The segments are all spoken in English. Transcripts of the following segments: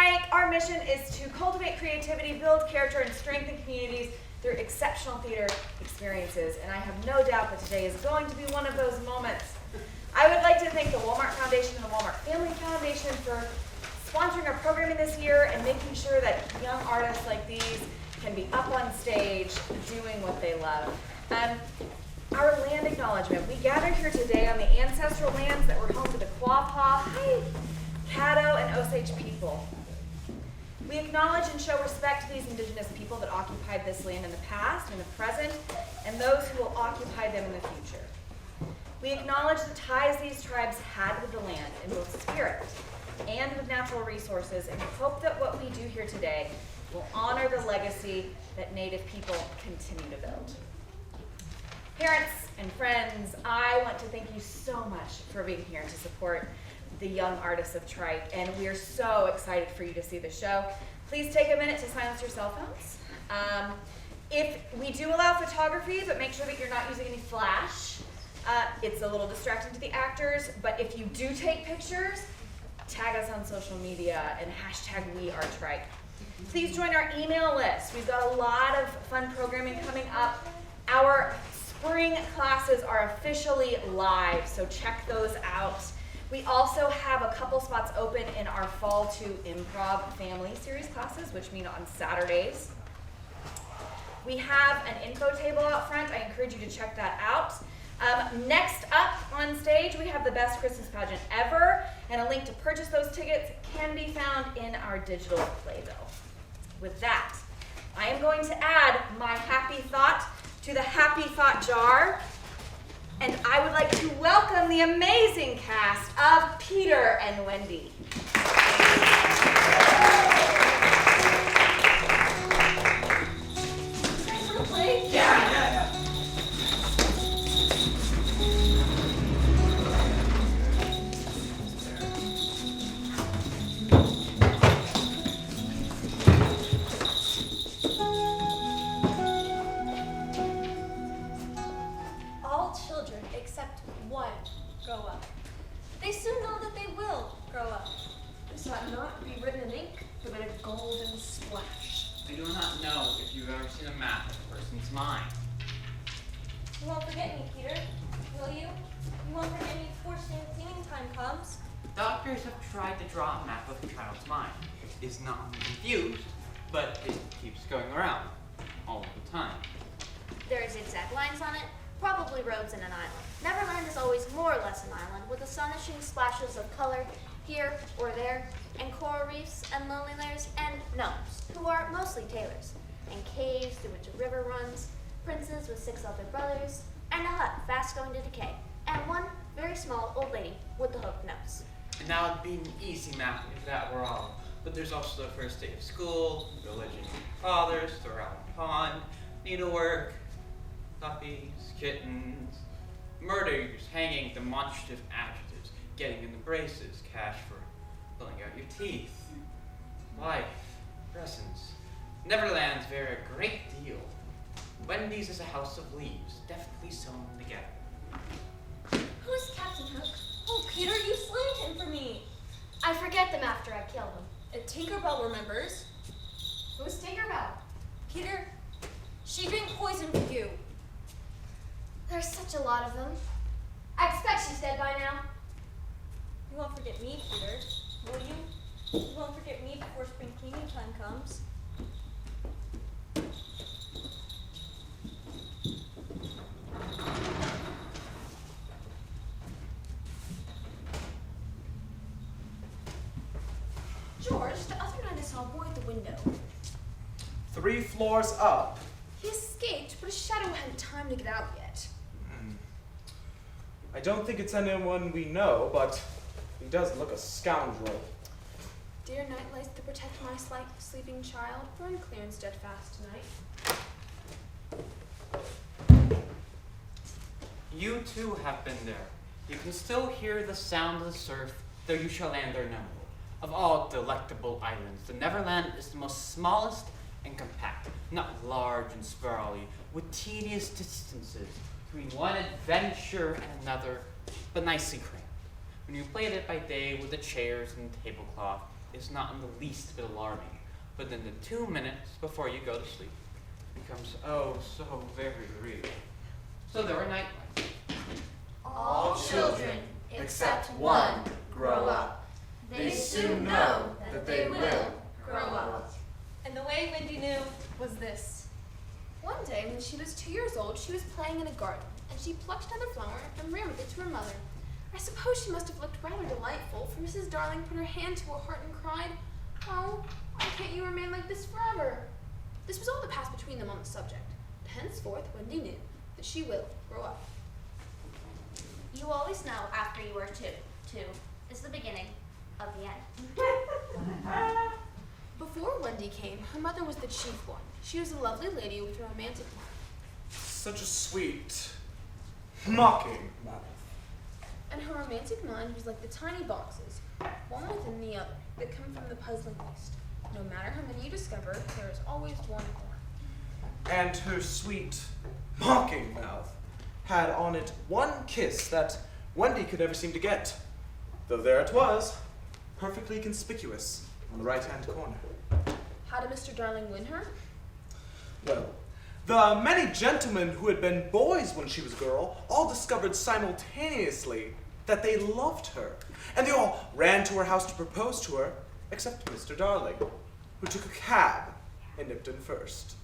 Trike, our mission is to cultivate creativity, build character, and strengthen communities through exceptional theater experiences. And I have no doubt that today is going to be one of those moments. I would like to thank the Walmart Foundation and the Walmart Family Foundation for sponsoring our programming this year and making sure that young artists like these can be up on stage doing what they love. Our land acknowledgement. We gathered here today on the ancestral lands that were home to the Quapaw, Caddo, and Osage people. We acknowledge and show respect to these indigenous people that occupied this land in the past, in the present, and those who will occupy them in the future. We acknowledge the ties these tribes had with the land in both spirit and with natural resources, and hope that what we do here today will honor the legacy that Native people continue to build. Parents and friends, I want to thank you so much for being here to support the young artists of Trike, and we are so excited for you to see the show. Please take a minute to silence your cell phones. If we do allow photography, but make sure that you're not using any flash. It's a little distracting to the actors, but if you do take pictures, tag us on social media and hashtag #WeAreTrike. Please join our email list. We've got a lot of fun programming coming up. Our spring classes are officially live, so check those out. We also have a couple spots open in our Fall 2 Improv Family Series classes, which mean on Saturdays. We have an info table out front. I encourage you to check that out. Next up on stage, we have the best Christmas pageant ever, and a link to purchase those tickets can be found in our digital playbill. With that, I am going to add my happy thought to the happy thought jar, and I would like to welcome the amazing cast of Peter and Wendy. Doctors have tried to draw a map of a child's mind. It's not confused, but it keeps going around all the time. There are zigzag lines on it, probably roads in an island. Neverland is always more or less an island, with astonishing splashes of color here or there, and coral reefs and lonely layers, and gnomes, who are mostly tailors, and caves through which a river runs, princes with 6 elder brothers, and a hut fast going to decay, and one very small old lady with the hooked nose. And now it'd be an easy map if that were all. But there's also the first day of school, religion of fathers, the round pond, needlework, puppies, kittens, murders, hanging, demonstrative adjectives, getting in the braces, cash for pulling out your teeth, life, presents. Neverland's vary a great deal. Wendy's is a house of leaves, deftly sewn together. Who's Captain Hook? Oh, Peter, you slayed him for me. I forget them after I kill them. And Tinkerbell remembers. Who's Tinkerbell? Peter, she drank poison for you. There's such a lot of them. I expect she's dead by now. You won't forget me, Peter, will you? You won't forget me before spring cleaning time comes. George, the other night I saw a boy at the window. 3 floors up. He escaped, but his shadow hadn't time to get out yet. I don't think it's anyone we know, but he does look a scoundrel. Dear night lights to protect my sleeping child, burn clear and steadfast tonight. You too have been there. You can still hear the sound of the surf, though you shall land there no more. Of all delectable islands, the Neverland is the most smallest and compact, not large and sprawly, with tedious distances between one adventure and another, but nicely crammed. When you played it by day with the chairs and the tablecloth, is not in the least bit alarming, but then the 2 minutes before you go to sleep becomes oh so very real. So there are night lights. All children, except one, grow up. They soon know that they will grow up. And the way Wendy knew was this. One day, when she was 2 years old, she was playing in a garden, and she plucked another flower and ran with it to her mother. I suppose she must have looked rather delightful, for Mrs. Darling put her hand to her heart and cried, "Oh, why can't you remain like this forever?" This was all that passed between them on the subject. Henceforth, Wendy knew that she will grow up. You always know after you are two. Two is the beginning of the end. Before Wendy came, her mother was the chief one. She was a lovely lady with a romantic mind. Such a sweet, mocking mouth. And her romantic mind was like the tiny boxes, one within the other, that come from the puzzling East. No matter how many you discover, there is always one more. And her sweet, mocking mouth had on it one kiss that Wendy could never seem to get, though there it was, perfectly conspicuous on the right-hand corner. How did Mr. Darling win her? Well, the many gentlemen who had been boys when she was a girl all discovered simultaneously that they loved her, and they all ran to her house to propose to her, except Mr. Darling, who took a cab and nipped in first.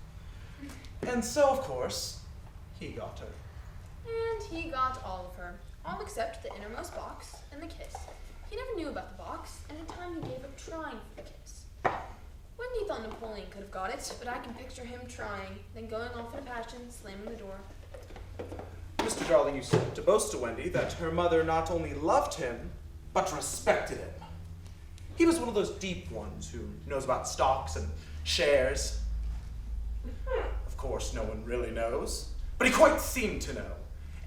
And so, of course, he got her. And he got all of her, all except the innermost box and the kiss. He never knew about the box, and in time he gave up trying for the kiss. Wendy thought Napoleon could have got it, but I can picture him trying, then going off in a passion, slamming the door. Mr. Darling used to boast to Wendy that her mother not only loved him, but respected him. He was one of those deep ones who knows about stocks and shares. Of course, no one really knows, but he quite seemed to know.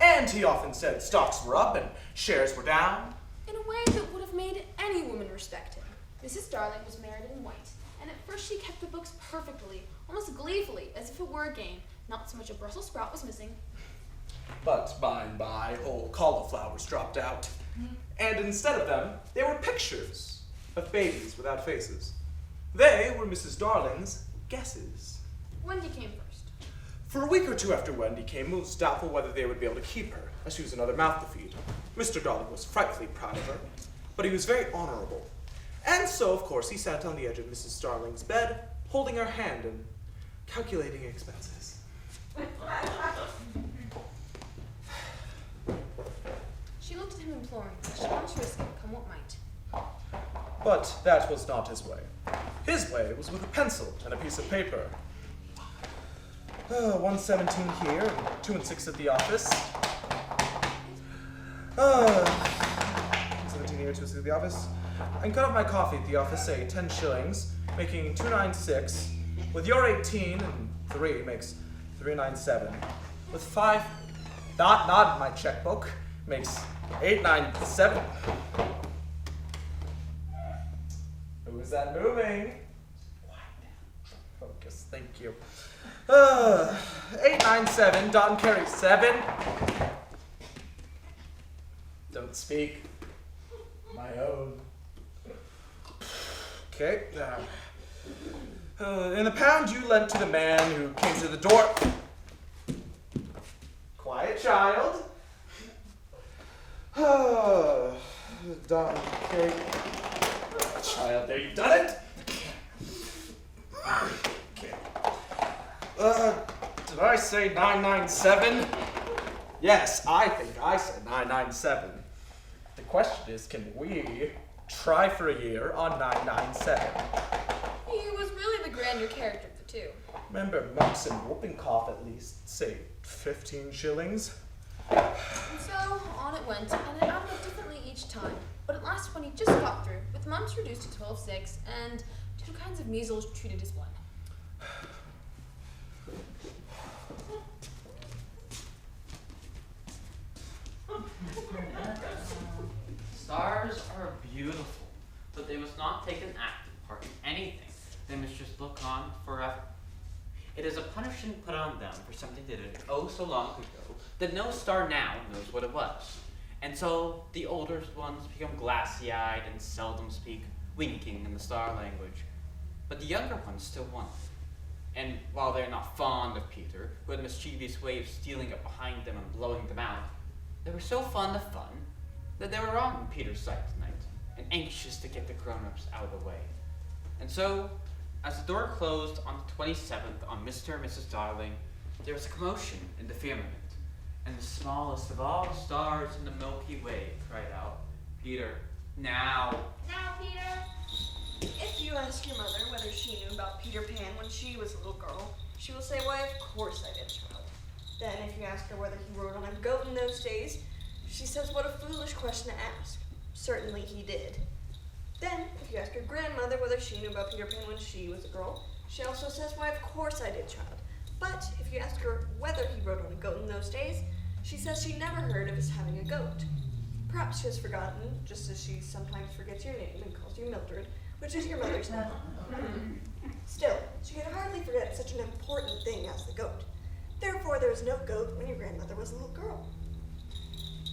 And he often said stocks were up and shares were down. In a way that would have made any woman respect him. Mrs. Darling was married in white, and at first she kept the books perfectly, almost gleefully, as if it were a game. Not so much a Brussels sprout was missing. But by and by, whole cauliflowers dropped out. And instead of them, they were pictures of babies without faces. They were Mrs. Darling's guesses. Wendy came first. For a week or two after Wendy came, it was doubtful whether they would be able to keep her, as she was another mouth to feed. Mr. Darling was frightfully proud of her, but he was very honorable. And so, of course, he sat on the edge of Mrs. Darling's bed, holding her hand and calculating expenses. She looked at him imploringly. She wanted to risk it, come what might. But that was not his way. His way was with a pencil and a piece of paper. 117 here, and 2 and 6 at the office. 17 here, 2 and 6 at the office. I can cut off my coffee at the office, say 10 shillings, making 296. With your 18 and 3 makes 397. With 5, not in my checkbook, makes 897. Who is that moving? Quiet down. Focus, thank you. 897, dot and carry 7. Don't speak. My own. Okay. And the pound you lent to the man who came to the door. Quiet, child. Dot and carry. Child, there, you've done it. Okay. Did I say 997? Yes, I think I said 997. The question is, can we try for a year on 997? He was really the grander character of the two. Remember Mumps and Whooping Cough at least, say 15 shillings? And so on it went, and it added up differently each time. But at last when he just got through, with mumps reduced to 12.6 and 2 kinds of measles treated as one. Stars are beautiful, but they must not take an active part in anything. They must just look on forever. It is a punishment put on them for something they did oh so long ago that no star now knows what it was. And so the older ones become glassy-eyed and seldom speak, winking in the star language. But the younger ones still wonder. And while they're not fond of Peter, who had a mischievous way of stealing up behind them and blowing them out, they were so fond of fun that they were on Peter's side tonight, and anxious to get the grown-ups out of the way. And so, as the door closed on the 27th on Mr. and Mrs. Darling, there was a commotion in the firmament, and the smallest of all the stars in the Milky Way cried out, "Peter, now!" Now, Peter. If you ask your mother whether she knew about Peter Pan when she was a little girl, she will say, "Why, of course I did, child." Then if you ask her whether he rode on a goat in those days, she says, "What a foolish question to ask. Certainly he did." Then, if you ask your grandmother whether she knew about Peter Pan when she was a girl, she also says, "Why, of course I did, child." But if you ask her whether he rode on a goat in those days, she says she never heard of his having a goat. Perhaps she has forgotten, just as she sometimes forgets your name and calls you Mildred, which is your mother's name. Still, she could hardly forget such an important thing as the goat. Therefore, there was no goat when your grandmother was a little girl.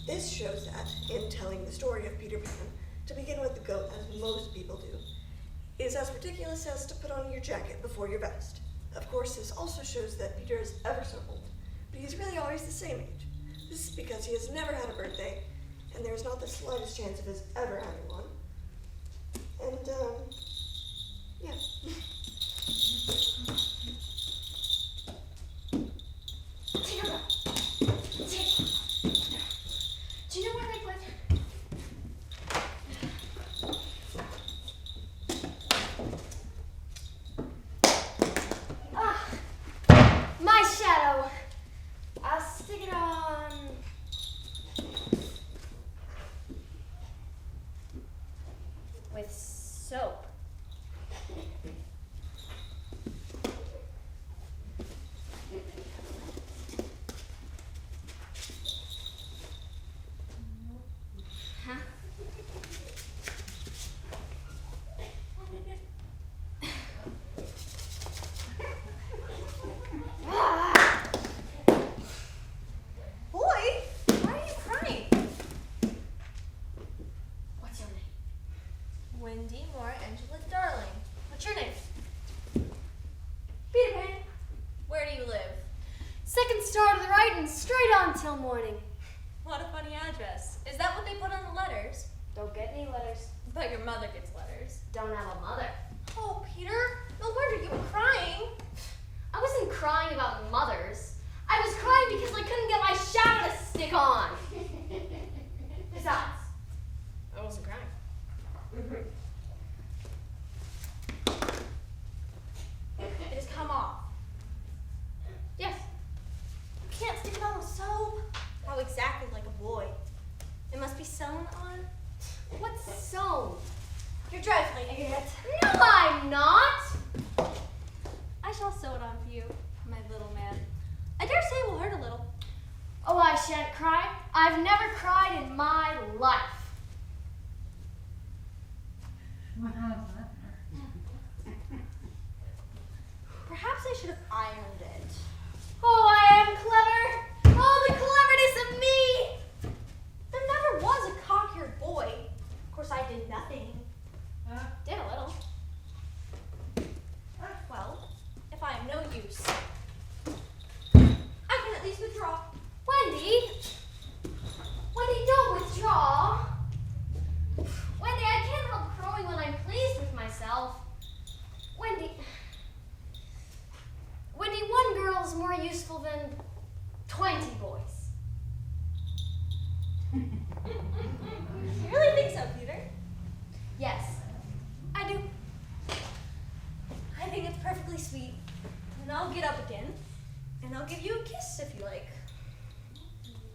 This shows that, in telling the story of Peter Pan, to begin with the goat, as most people do, is as ridiculous as to put on your jacket before your vest. Of course, this also shows that Peter is ever so old, but he's really always the same age. This is because he has never had a birthday, and there is not the slightest chance of his ever having one. And, yeah. Tara! Do you know where they put... My shadow. I'll stick it on... with soap. Huh? Boy, why are you crying? What's your name? Wendy Moore Angela Darling. What's your name? Peter Pan. Where do you live? Second star to the right and straight on till morning. What a funny address. Is that what they put on the letters? Don't get any letters. But your mother gets letters. Don't have a mother. Oh, Peter, no wonder you were crying. I wasn't crying about mothers. I was crying because I couldn't get my shadow to stick on. Besides, I wasn't crying. It has come off. Yes. You can't stick it on with soap. How exactly like a boy? It must be sewn on. What's sewn? You're dry flinging it. No, I'm not. I shall sew it on for you, my little man. I dare say it will hurt a little. Oh, I shan't cry. I've never cried in my life. Perhaps I should have ironed it. Oh, I am clever. Oh, the cleverness of me. There never was a cock-eared boy. Of course, I did nothing. Did a little. Well, if I am no use, I can at least withdraw. Wendy. Wendy, don't withdraw. Wendy, I can't help crowing when I'm pleased with myself. Wendy. Wendy, one girl is more useful than 20 boys. You really think so, Peter? Yes. I do. I think it's perfectly sweet. And I'll get up again, and I'll give you a kiss if you like.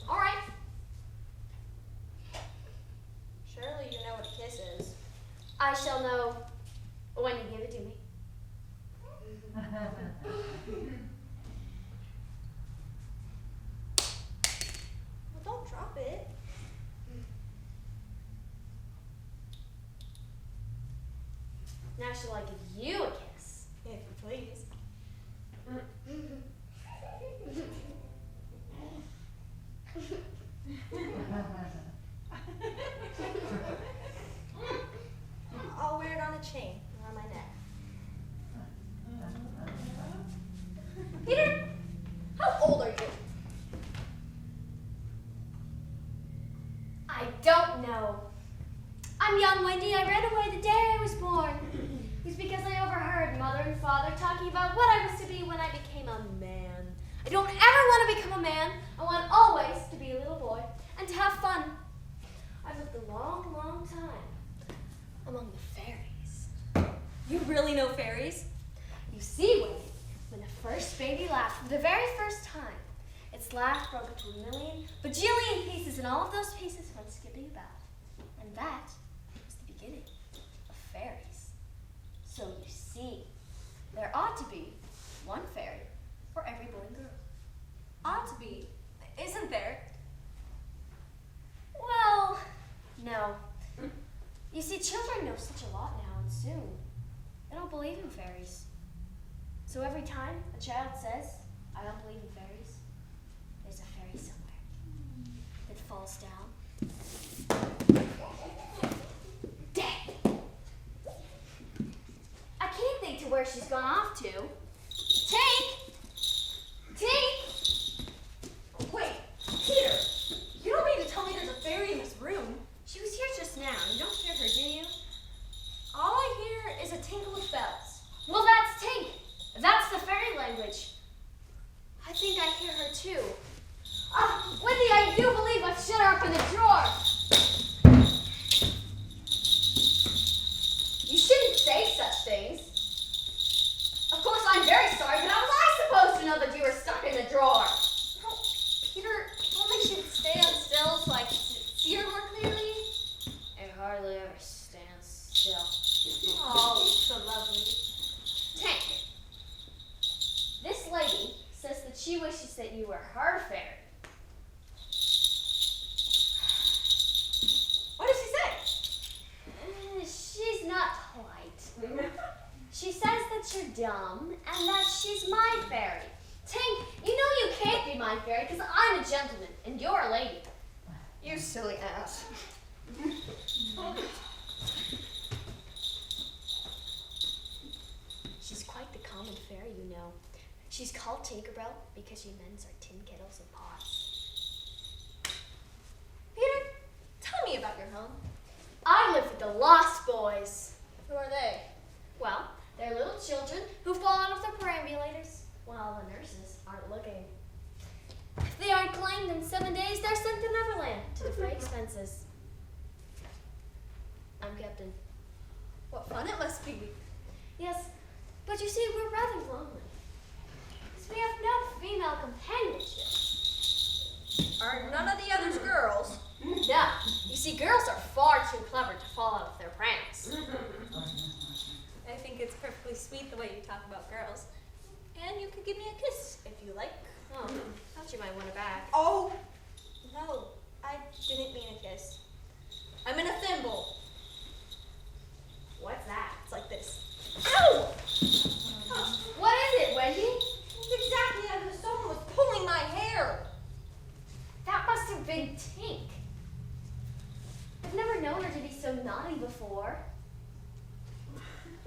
All right. Surely you know what a kiss is. I shall know when you give it to me. Well, don't drop it. Now shall I give you a kiss? If you please. talking about what I was to be when I became a man. I don't ever want to become a man. I want always to be a little boy and to have fun. I've lived a long, long time among the fairies. You really know fairies? You see, Wendy, when the first baby laughed for the very first time, its laugh broke into a million, bajillion pieces, and all of those pieces went skipping about. And that was the beginning of fairies. So you see, there ought to be one fairy for every boy and girl. Ought to be. Isn't there? Well, no. You see, children know such a lot now, and soon they don't believe in fairies. So every time a child says, I don't believe in fairies, there's a fairy somewhere that falls down. Dang! I can't think to where she's gone off to. Tink! Tink! Wait, Peter, you don't mean to tell me there's a fairy in this room? She was here just now. You don't hear her, do you? All I hear is a tinkle of bells. Well, that's Tink. That's the fairy language. I think I hear her too. Wendy, I do believe I've shut her up in the drawer. You shouldn't say such things. Of course, I'm very sorry, but how was I supposed to know that you were stuck in the drawer? Oh, Peter told me she'd stay on still so I could see her more clearly. It hardly ever stands still. Oh, so lovely. Tank, this lady says that she wishes that you were her fairy. What did she say? She's not polite. She says that you're dumb and that she's my fairy. Tink, you know you can't be my fairy because I'm a gentleman and you're a lady. You silly ass. She's quite the common fairy, you know. She's called Tinkerbell because she mends our tin kettles and pots. Peter, tell me about your home. I live with the Lost Boys. Who are they? Well, they're little children who fall out of their perambulators while the nurses aren't looking. If they aren't claimed in 7 days, they're sent to Neverland to defray expenses. I'm Captain. What fun it must be. Yes, but you see, we're rather lonely. Because we have no female companionship. Are none of the others girls? No, you see, girls are far too clever to fall out of their pranks. I think it's perfectly sweet the way you talk about girls. And you could give me a kiss if you like. Oh, thought you might want it back. Oh, no, I didn't mean a kiss. I meant a thimble. What's that? It's like this. Ow! What is it, Wendy? It's exactly as if someone was pulling my hair. That must have been Tink. I've never known her to be so naughty before.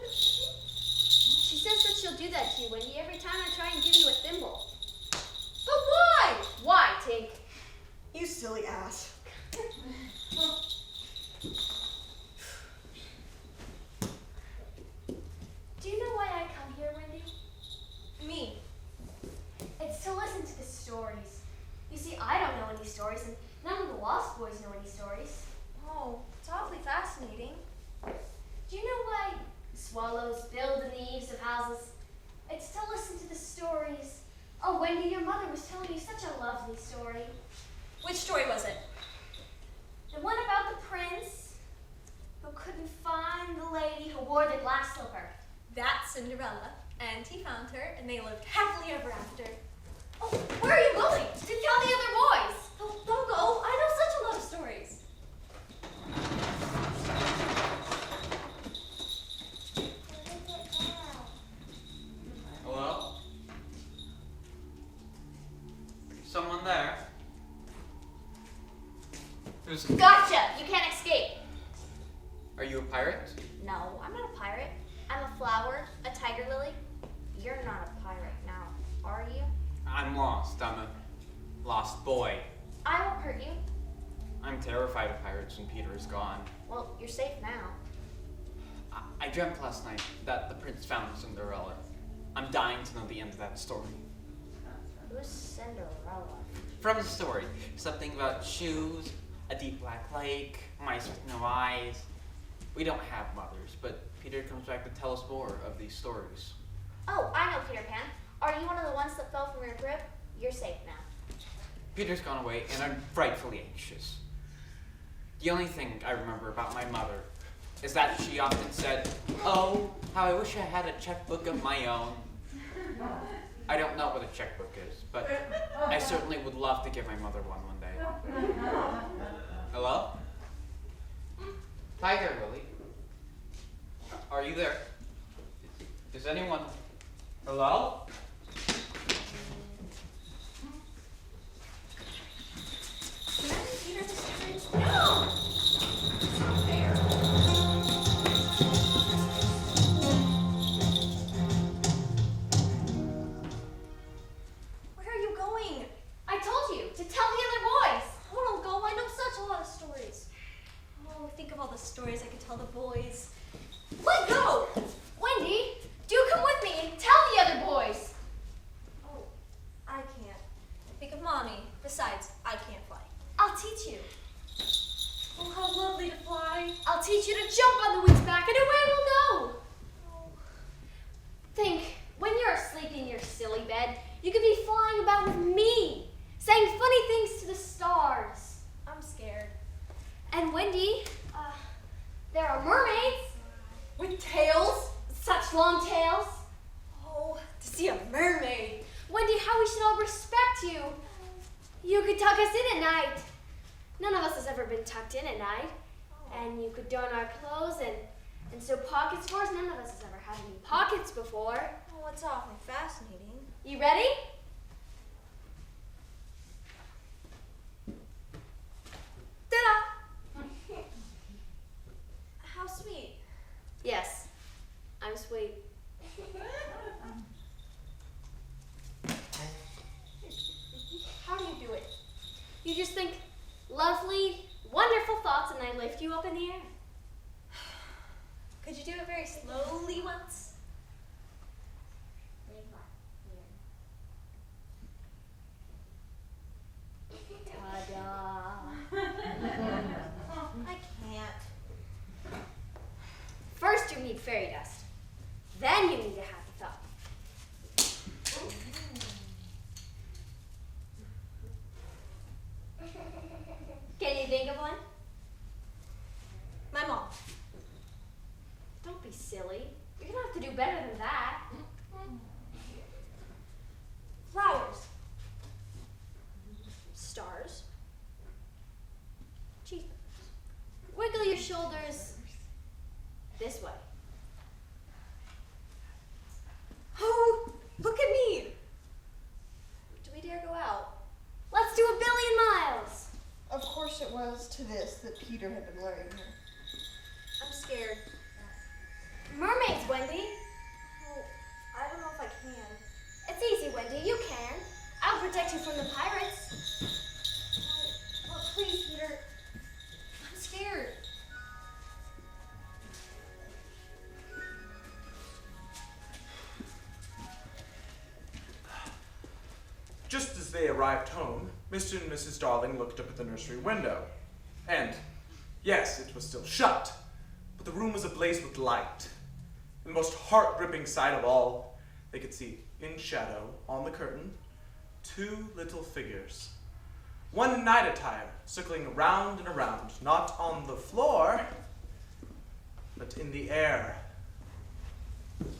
She says that she'll do that to you, Wendy, every time I try and give you a thimble. But why? Why, Tink? You silly ass. Do you know why I come here, Wendy? Me. It's to listen to the stories. You see, I don't know any stories, and none of the Lost Boys know any stories. Oh, it's awfully fascinating. Do you know why swallows build in the eaves of houses? It's to listen to the stories. Oh, Wendy, your mother was telling you such a lovely story. Which story was it? The one about the prince who couldn't find the lady who wore the glass slipper. That's Cinderella. And he found her, and they lived happily ever after. Oh, where are you going? To tell the other boys. Oh, don't go. I know such a lot of stories. Hello? Someone there? Who's? Gotcha! You can't escape. Are you a pirate? No, I'm not a pirate. I'm a flower, a tiger lily. You're not a pirate now, are you? I'm lost. I'm a lost boy. I won't hurt you. I'm terrified of pirates when Peter is gone. Well, you're safe now. I dreamt last night that the prince found Cinderella. I'm dying to know the end of that story. Who's Cinderella? From the story, something about shoes, a deep black lake, mice with no eyes. We don't have mothers, but Peter comes back to tell us more of these stories. Oh, I know Peter Pan. Are you one of the ones that fell from your crib? You're safe now. Peter's gone away, and I'm frightfully anxious. The only thing I remember about my mother is that she often said, "Oh, how I wish I had a checkbook of my own." I don't know what a checkbook is, but I certainly would love to give my mother one day. Hello? Hi there, Lily. Are you there? Is anyone... Hello? Where are you going? I told you to tell the other boys. Oh, don't go. I know such a lot of stories. Oh, think of all the stories I could tell the boys. Let go! Wendy, do come with me and tell the other boys. Oh, I can't. Think of Mommy. Besides, I can't fly. I'll teach you. Oh, how lovely to fly. I'll teach you to jump on the wind's back and away we'll go. Oh. Think, when you're asleep in your silly bed, you could be flying about with me, saying funny things to the stars. I'm scared. And Wendy, there are mermaids with tails, such long tails. Oh, to see a mermaid. Wendy, how we should all respect you. You could tuck us in at night. None of us has ever been tucked in at night. And you could don our clothes and sew pockets for us. None of us has ever had any pockets before. Oh, it's awfully fascinating. You ready? Ta-da! How sweet. Yes, I'm sweet. How do you do it? You just think lovely, wonderful thoughts and I lift you up in the air. Could you do it very slowly once? Ta-da! I can't. First you need fairy dust. Then you need a happy thought. Can you think of one? My mom. Don't be silly. You're gonna have to do better than that. Flowers. Stars. Cheese. Wiggle your shoulders this way. Oh, look at me. Do we dare go out? Let's do 1,000,000,000 miles. Of course it was to this that Peter had been luring her. I'm scared. Mermaids, Wendy. Oh, I don't know if I can. It's easy, Wendy. You can. I'll protect you from the pirates. Oh, please, Peter. I'm scared. Just as they arrived home, Mr. and Mrs. Darling looked up at the nursery window. And, yes, it was still shut, but the room was ablaze with light. And the most heart-gripping sight of all, they could see, in shadow, on the curtain, 2 little figures. One in night attire, circling around and around, not on the floor, but in the air.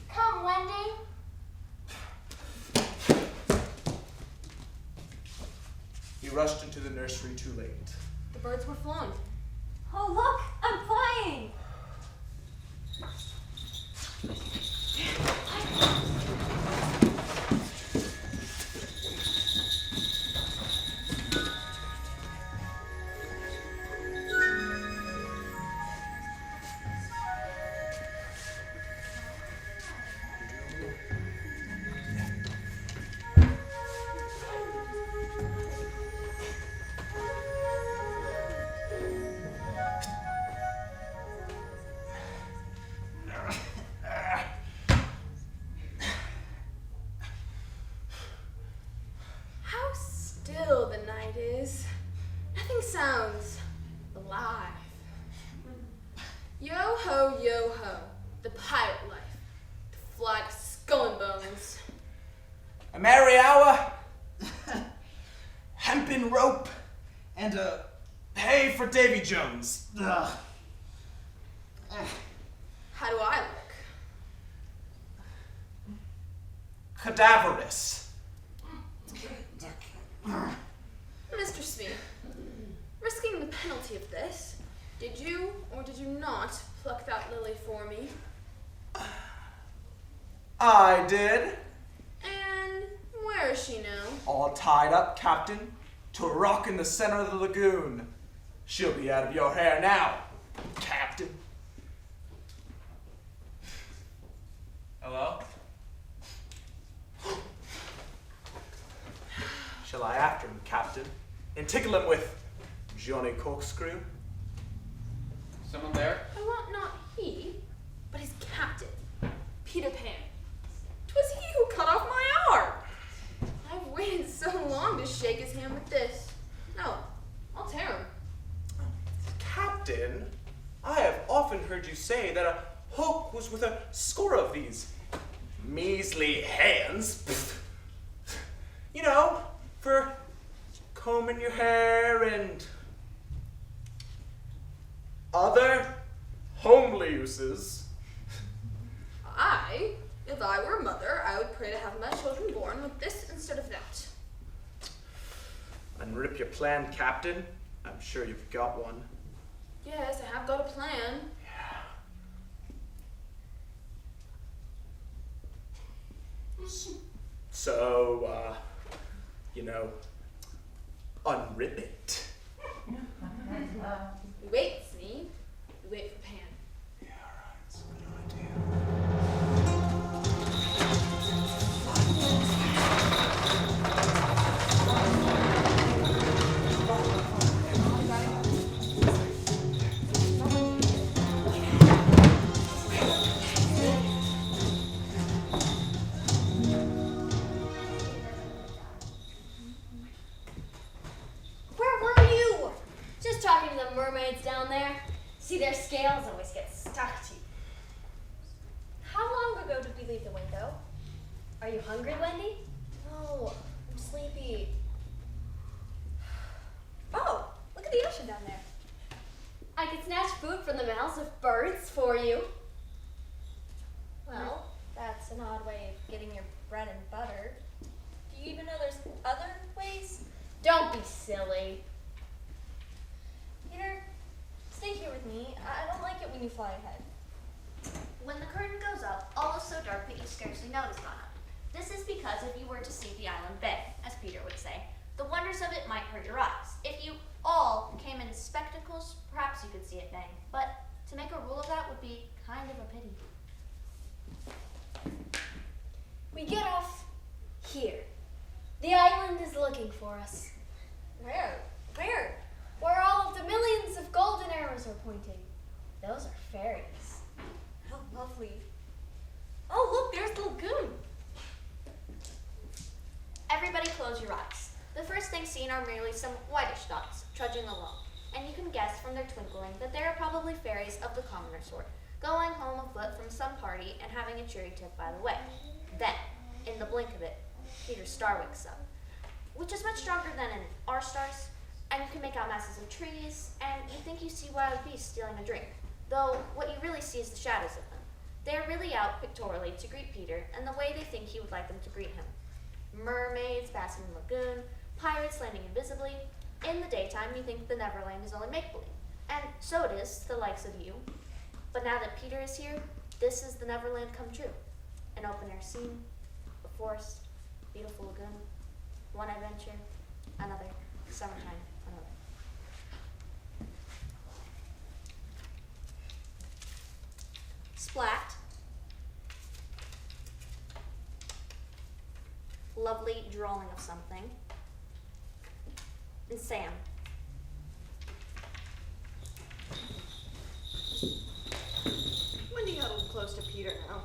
Come, Wendy. He rushed into the nursery too late. The birds were flown. Oh, look, I'm flying. Oh, the pirate life. The flag of skull and bones. A merry hour, hempen rope, and a hay for Davy Jones. Ugh. How do I look? Cadaverous. Mr. Smee, risking the penalty of this, did you or did you not pluck that lily for me? I did. And where is she now? All tied up, Captain, to a rock in the center of the lagoon. She'll be out of your hair now, Captain. Hello? Shall I after him, Captain, and tickle him with Johnny Corkscrew? Someone there? I want not he, but his captain, Peter Pan. 'Twas he who cut off my arm. I've waited so long to shake his hand with this. No, I'll tear him. Captain, I have often heard you say that a hook was with a score of these measly hands. You know, for combing your hair and other homely uses. If I were a mother, I would pray to have my children born with this instead of that. Unrip your plan, Captain. I'm sure you've got one. Yes, I have got a plan. So, unrip it. We wait, Smee. We wait for Pan. Yeah, right. It's a good idea. Where were you? Just talking to the mermaids down there. See, their scales always get stuck to you. How long ago did we leave the window? Are you hungry, Wendy? No, I'm sleepy. Oh, look at the ocean down there. I could snatch food from the mouths of birds for you. Well, that's an odd way of getting your bread and butter. Do you even know there's other ways? Don't be silly. Peter, stay here with me. I don't like it when you fly ahead. When the curtain goes up, all is so dark that you scarcely notice it gone up. This is because if you were to see the island bay, as Peter would say, the wonders of it might hurt your eyes. If you all came in spectacles, perhaps you could see it bang. But to make a rule of that would be kind of a pity. We get off here. The island is looking for us. Where? Where? Where all of the millions of golden arrows are pointing. Those are fairies. How lovely. Oh, look, there's the lagoon. Everybody close your eyes. The first thing seen are merely some whitish dots trudging along, and you can guess from their twinkling that they are probably fairies of the commoner sort, going home afoot from some party and having a cheery tip by the way. Then, in the blink of it, Peter's star wakes up, which is much stronger than in our stars, and you can make out masses of trees, and you think you see wild beasts stealing a drink, though what you really see is the shadows of them. They are really out pictorially to greet Peter and the way they think he would like them to greet him. Mermaids passing the lagoon, pirates landing invisibly. In the daytime, you think the Neverland is only make-believe, and so it is to the likes of you. But now that Peter is here, this is the Neverland come true. An open-air scene, a forest, beautiful lagoon, one adventure, another, summertime, another. Splat. Lovely drawing of something. And Sam. Wendy huddled close to Peter now,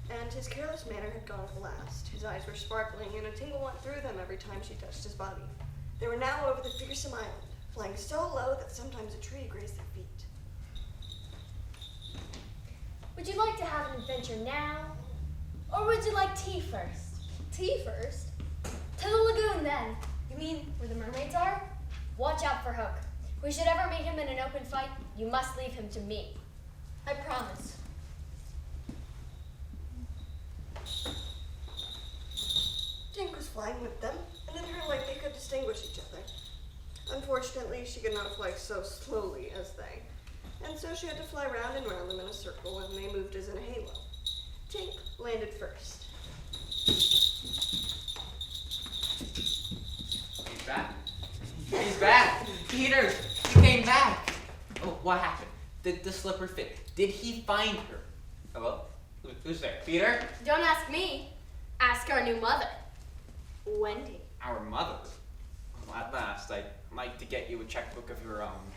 and his careless manner had gone at last. His eyes were sparkling, and a tingle went through them every time she touched his body. They were now over the fearsome island, flying so low that sometimes a tree grazed their feet. adventure now? Or would you like tea first? Tea first? To the lagoon, then. You mean where the mermaids are? Watch out for Hook. If we should ever meet him in an open fight, you must leave him to me. I promise. Tink was flying with them, and in her light they could distinguish each other. Unfortunately, she could not fly so slowly as they, and so she had to fly round and round them in a circle when they moved as in a halo. Tink landed first. He's back. He's back. Peter, he came back. Oh, what happened? Did the slipper fit? Did he find her? Hello? Who's there? Peter? Don't ask me. Ask our new mother, Wendy. Our mother? Well, at last, I'd like to get you a checkbook of your own.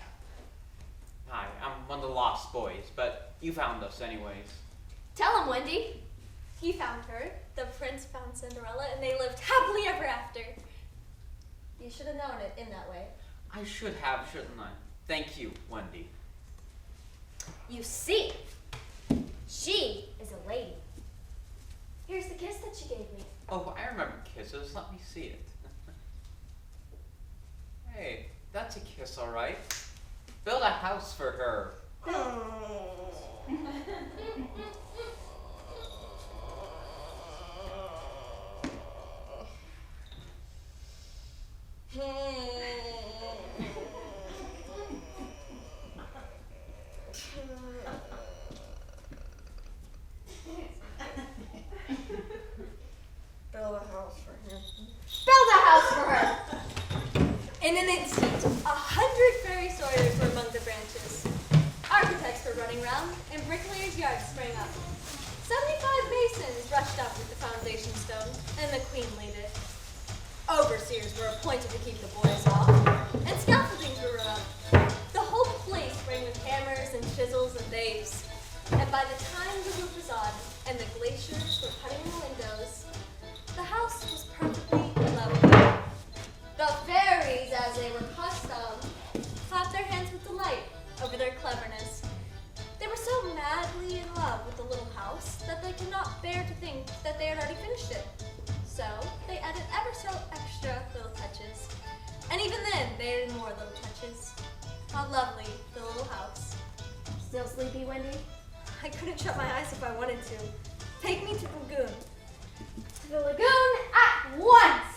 Hi, I'm one of the lost boys, but you found us anyways. Tell him, Wendy. He found her, the prince found Cinderella, and they lived happily ever after. You should have known it in that way. I should have, shouldn't I? Thank you, Wendy. You see, she is a lady. Here's the kiss that she gave me. Oh, I remember kisses. Let me see it. Hey, that's a kiss, all right. Build a house for her. Build a house for him. Build a house for her. In an instant, 100 fairy sawyers were among the branches. Architects were running round, and bricklayers' yards sprang up. 75 masons rushed up with the foundation stone, and the queen laid it. Overseers were appointed to keep the boys off, and scaffoldings were run up. The whole place rang with hammers and chisels and lathes. And by the time the roof was on, and the glaciers were cutting the windows, the house was perfectly level. The fairies, as they were accustomed, clapped their hands with delight over their cleverness. They were so madly in love with the little house that they could not bear to think that they had already finished it. So they added ever so extra little touches. And even then, they added more little touches. How lovely, the little house. Still sleepy, Wendy? I couldn't shut my eyes if I wanted to. Take me to the lagoon. To the lagoon at once!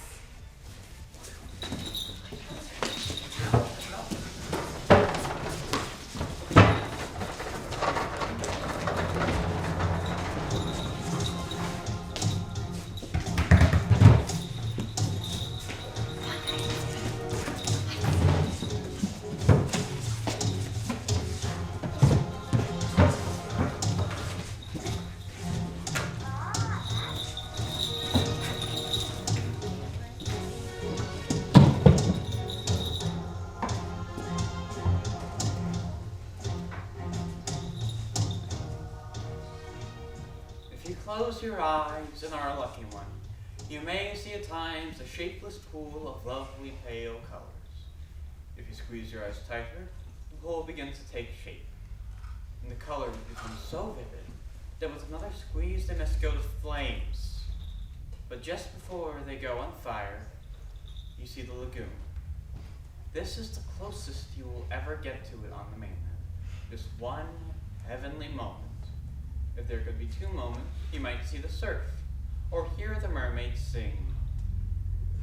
Close your eyes and are a lucky one. You may see at times a shapeless pool of lovely pale colors. If you squeeze your eyes tighter, the pool begins to take shape. And the colors become so vivid that with another squeeze they must go to flames. But just before they go on fire, you see the lagoon. This is the closest you will ever get to it on the mainland. This one heavenly moment. If there could be two moments, you might see the surf, or hear the mermaids sing.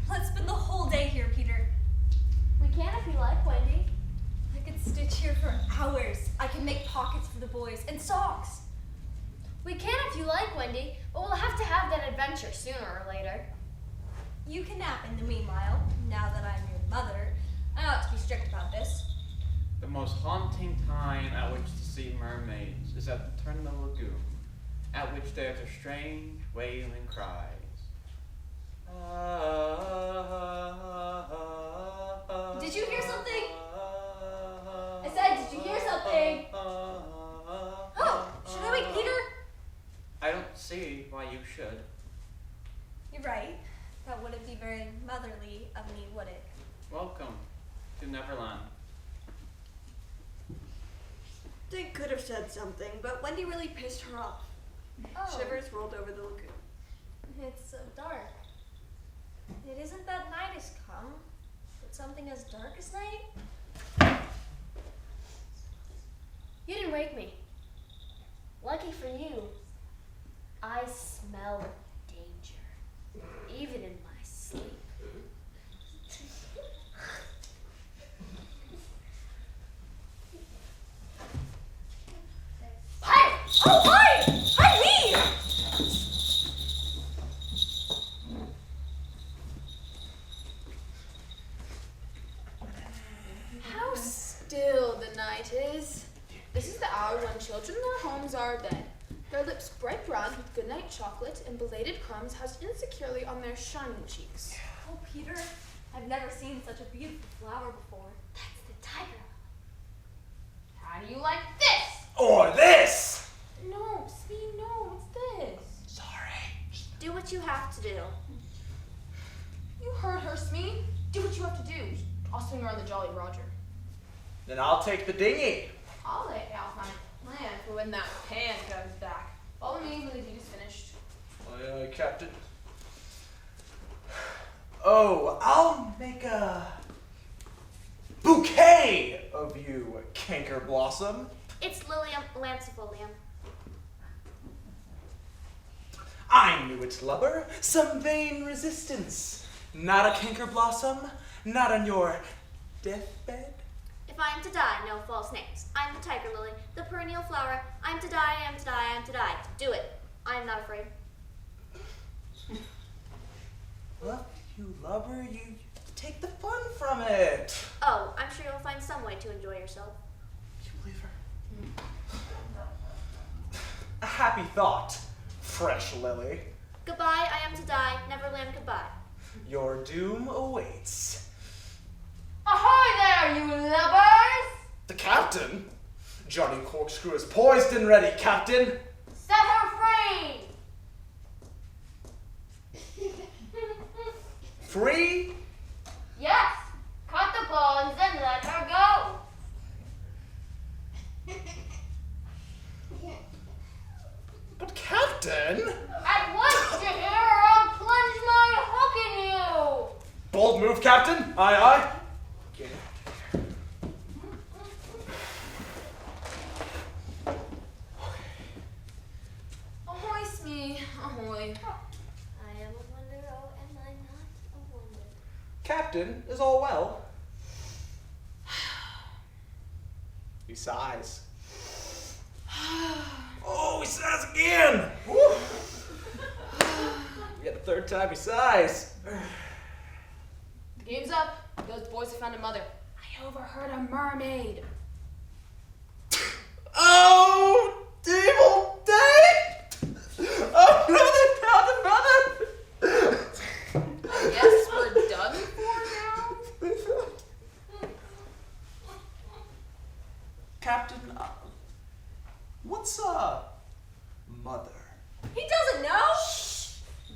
Let's spend the whole day here, Peter. We can if you like, Wendy. I could stitch here for hours. I could make pockets for the boys and socks. We can if you like, Wendy, but we'll have to have that adventure sooner or later. You can nap in the meanwhile, now that I'm your mother. I ought to be strict about this. The most haunting time at which to see mermaids is at the turn of the lagoon, at which they utter strange, wailing cries. Did you hear something? I said, did you hear something? Oh, should I wake Peter? I don't see why you should. You're right. That wouldn't be very motherly of me, would it? Welcome to Neverland. They could have said something, but Wendy really pissed her off. Oh, Shivers rolled over the lagoon. It's so dark. It isn't that night has come, but something as dark as night? You didn't wake me. Lucky for you, I smell danger, even in my sleep. Hi! Oh, hi! Hi, me! How still the night is. This is the hour when children in their homes are abed, their lips bright brown with goodnight chocolate and belated crumbs housed insecurely on their shining cheeks. Oh, Peter, I've never seen such a beautiful flower before. That's the tiger. How do you like this? Or this! No, Smee, no, it's this. Sorry. Do what you have to do. You heard her, Smee. Do what you have to do. I'll swing her on the Jolly Roger. Then I'll take the dinghy. I'll lay out my plan for when that pan comes back. Follow me when the deed is finished. Aye, aye, Captain. Oh, I'll make a bouquet of you, Canker Blossom. It's Lilium lancifolium. I knew it, lubber. Some vain resistance. Not a Canker Blossom, not on your deathbed. If I am to die, no false names. I'm the tiger lily, the perennial flower. I'm to die, I'm to die, I'm to die. Do it. I am not afraid. Well, you lubber, you take the fun from it. Oh, I'm sure you'll find some way to enjoy yourself. You believe her? A happy thought, fresh lily. Goodbye, I am to die. Neverland, goodbye. Your doom awaits. Ahoy there, you lubbers! The captain? Johnny Corkscrew is poised and ready, Captain. Set her free! Free? Yes! Cut the bonds and let her go! But Captain? At once, you hear, or I'll plunge my hook in you! Bold move, Captain. Aye, aye. Ahoy, Smee, ahoy. I am a wonder, oh, am I not a wonder? Captain, is all well? He sighs. Oh, he sighs again! Woo. Yet the third time he sighs. The game's up. Those boys have found a mother. I overheard a mermaid. Oh, evil day! Oh no, they found a mother! I guess we're done for now. Captain, what's mother? He doesn't know!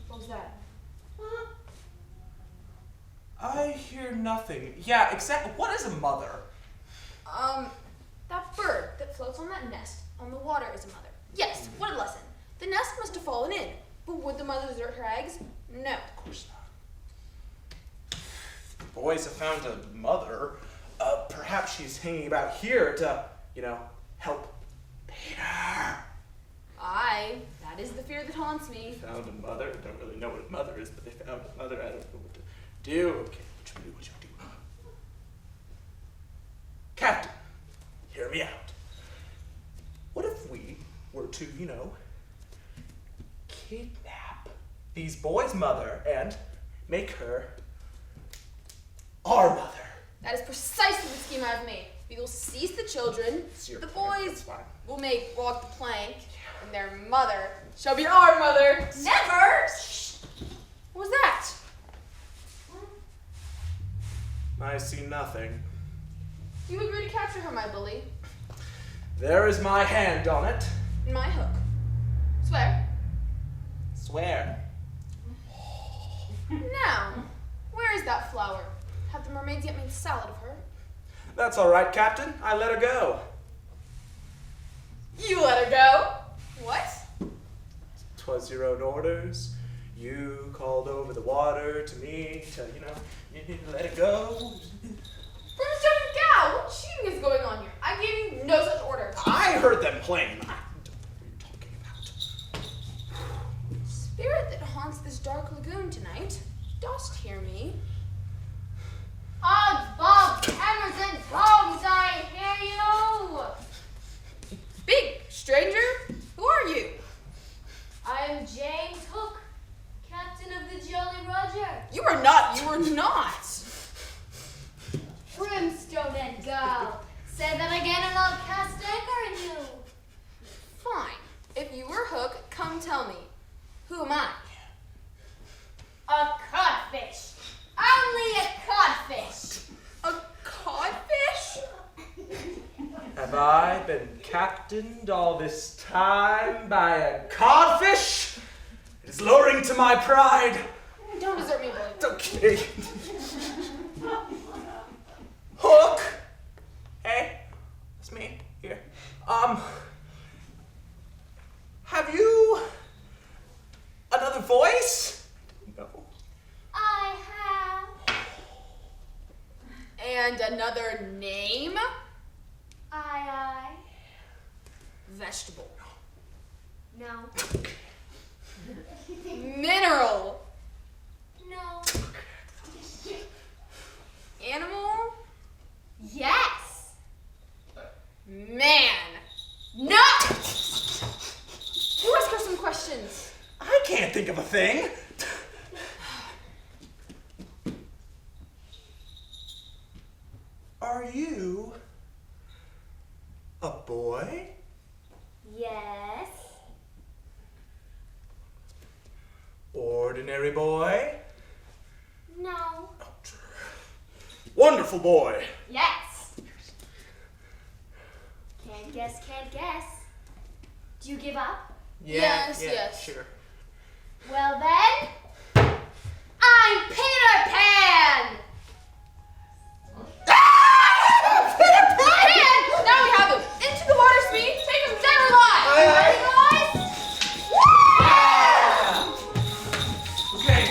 What was that? I hear nothing. Yeah, exactly. What is a mother? That bird that floats on that nest on the water is a mother. Yes, what a lesson. The nest must have fallen in, but would the mother desert her eggs? No. Of course not. The boys have found a mother. Perhaps she's hanging about here to, help Peter. Aye, that is the fear that haunts me. Found a mother. Don't really know what a mother is, but they found a mother. I don't know what to do. Okay, what you do? Captain, hear me out. What if we were to, kidnap these boys' mother and make her our mother? That is precisely the scheme I've made. We will seize the children, It's your the plan, boys that's fine. will make walk the plank, and their mother shall be our mother. Never! What was that? I see nothing. You agree to capture her, my bully, There is my hand on it. and my hook. Swear. Swear. Now, where is that flower? Have the mermaids yet made salad of her? That's all right, Captain. I let her go. You let her go. What? 'Twas your own orders. You called over the water to me to, you need to let it go. Brimstone and Gal, what cheating is going on here? I gave you no such orders. I heard them plain. I don't know what you're talking about. Spirit that haunts this dark lagoon tonight, dost hear me? Odds, bobs, hammers, and tongs, I hear you. Big stranger, who are you? I am James Hook, captain of the Jolly Roger. You are not. Brimstone and Gal. Say that again and I'll cast anchor in you. Fine. If you were Hook, come tell me. Who am I? A codfish. Only a codfish. A codfish? Have I been captained all this time by a codfish? It is lowering to my pride. Don't desert me, boy. It's okay. Hook! Hey, it's me here. Have you another voice? No. I have. And another name? Aye. Vegetable. No. Mineral. No. Animal. Yes. Man. No! You ask her some questions. I can't think of a thing. Are you a boy? Yes. Ordinary boy? No. Wonderful boy. Yes. Can't guess, can't guess. Do you give up? Yes. Sure. Well then, I'm Peter Pan! Pan! Now we have him. Into the water, Smee. Take him dead or alive. Ready, boys? Okay.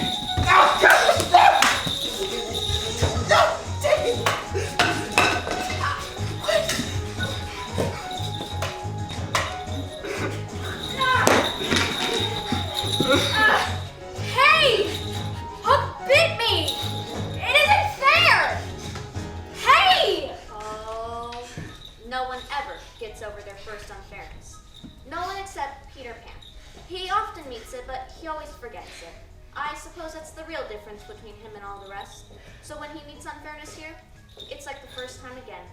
Hey! Hook bit me! It isn't fair! Hey! Oh, no one ever gets over their first unfairness. No one except Peter Pan. He often meets it, but he always forgets it. I suppose that's the real difference between him and all the rest. So when he meets unfairness here, it's like the first time again,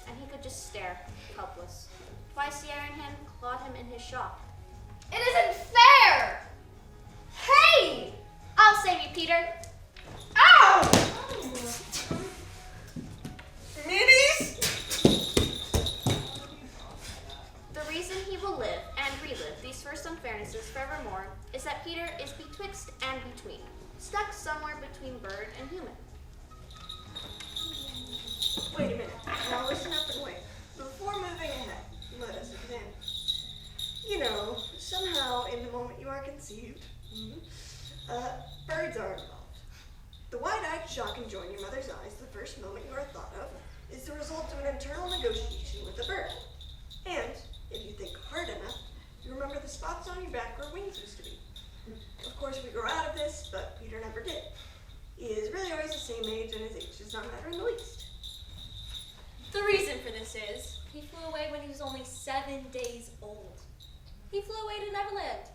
and he could just stare, helpless. Twice the Iron Hand clawed him in his shop. It isn't fair! Hey! I'll save you, Peter. Ow! Minis? The reason he will live and relive these first unfairnesses forevermore is that Peter is betwixt and between, stuck somewhere between bird and human. Wait a minute. Now listen up and wait. Before moving ahead, let us examine. You know, somehow in the moment you are conceived, birds are involved. The wide-eyed shock and joy in your mother's eyes the first moment you are thought of is the result of an internal negotiation with the bird. And, if you think hard enough, you remember the spots on your back where wings used to be. Of course, we grow out of this, but Peter never did. He is really always the same age, and his age does not matter in the least. The reason for this is he flew away when he was only 7 days old. He flew away to Neverland.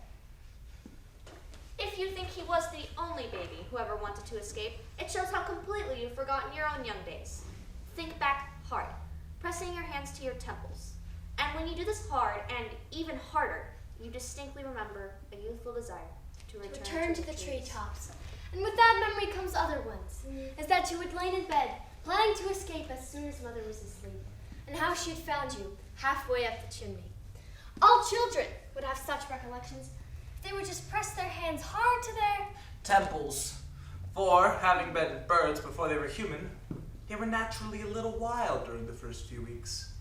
If you think he was the only baby who ever wanted to escape, it shows how completely you've forgotten your own young days. Think back hard, pressing your hands to your temples. And when you do this hard and even harder, you distinctly remember a youthful desire to Return to the treetops. And with that memory comes other ones. Is that you had lain in bed, planning to escape as soon as mother was asleep, and how she had found you halfway up the chimney. All children would have such recollections if they would just press their hands hard to their Temples. For, having been birds before they were human, they were naturally a little wild during the first few weeks.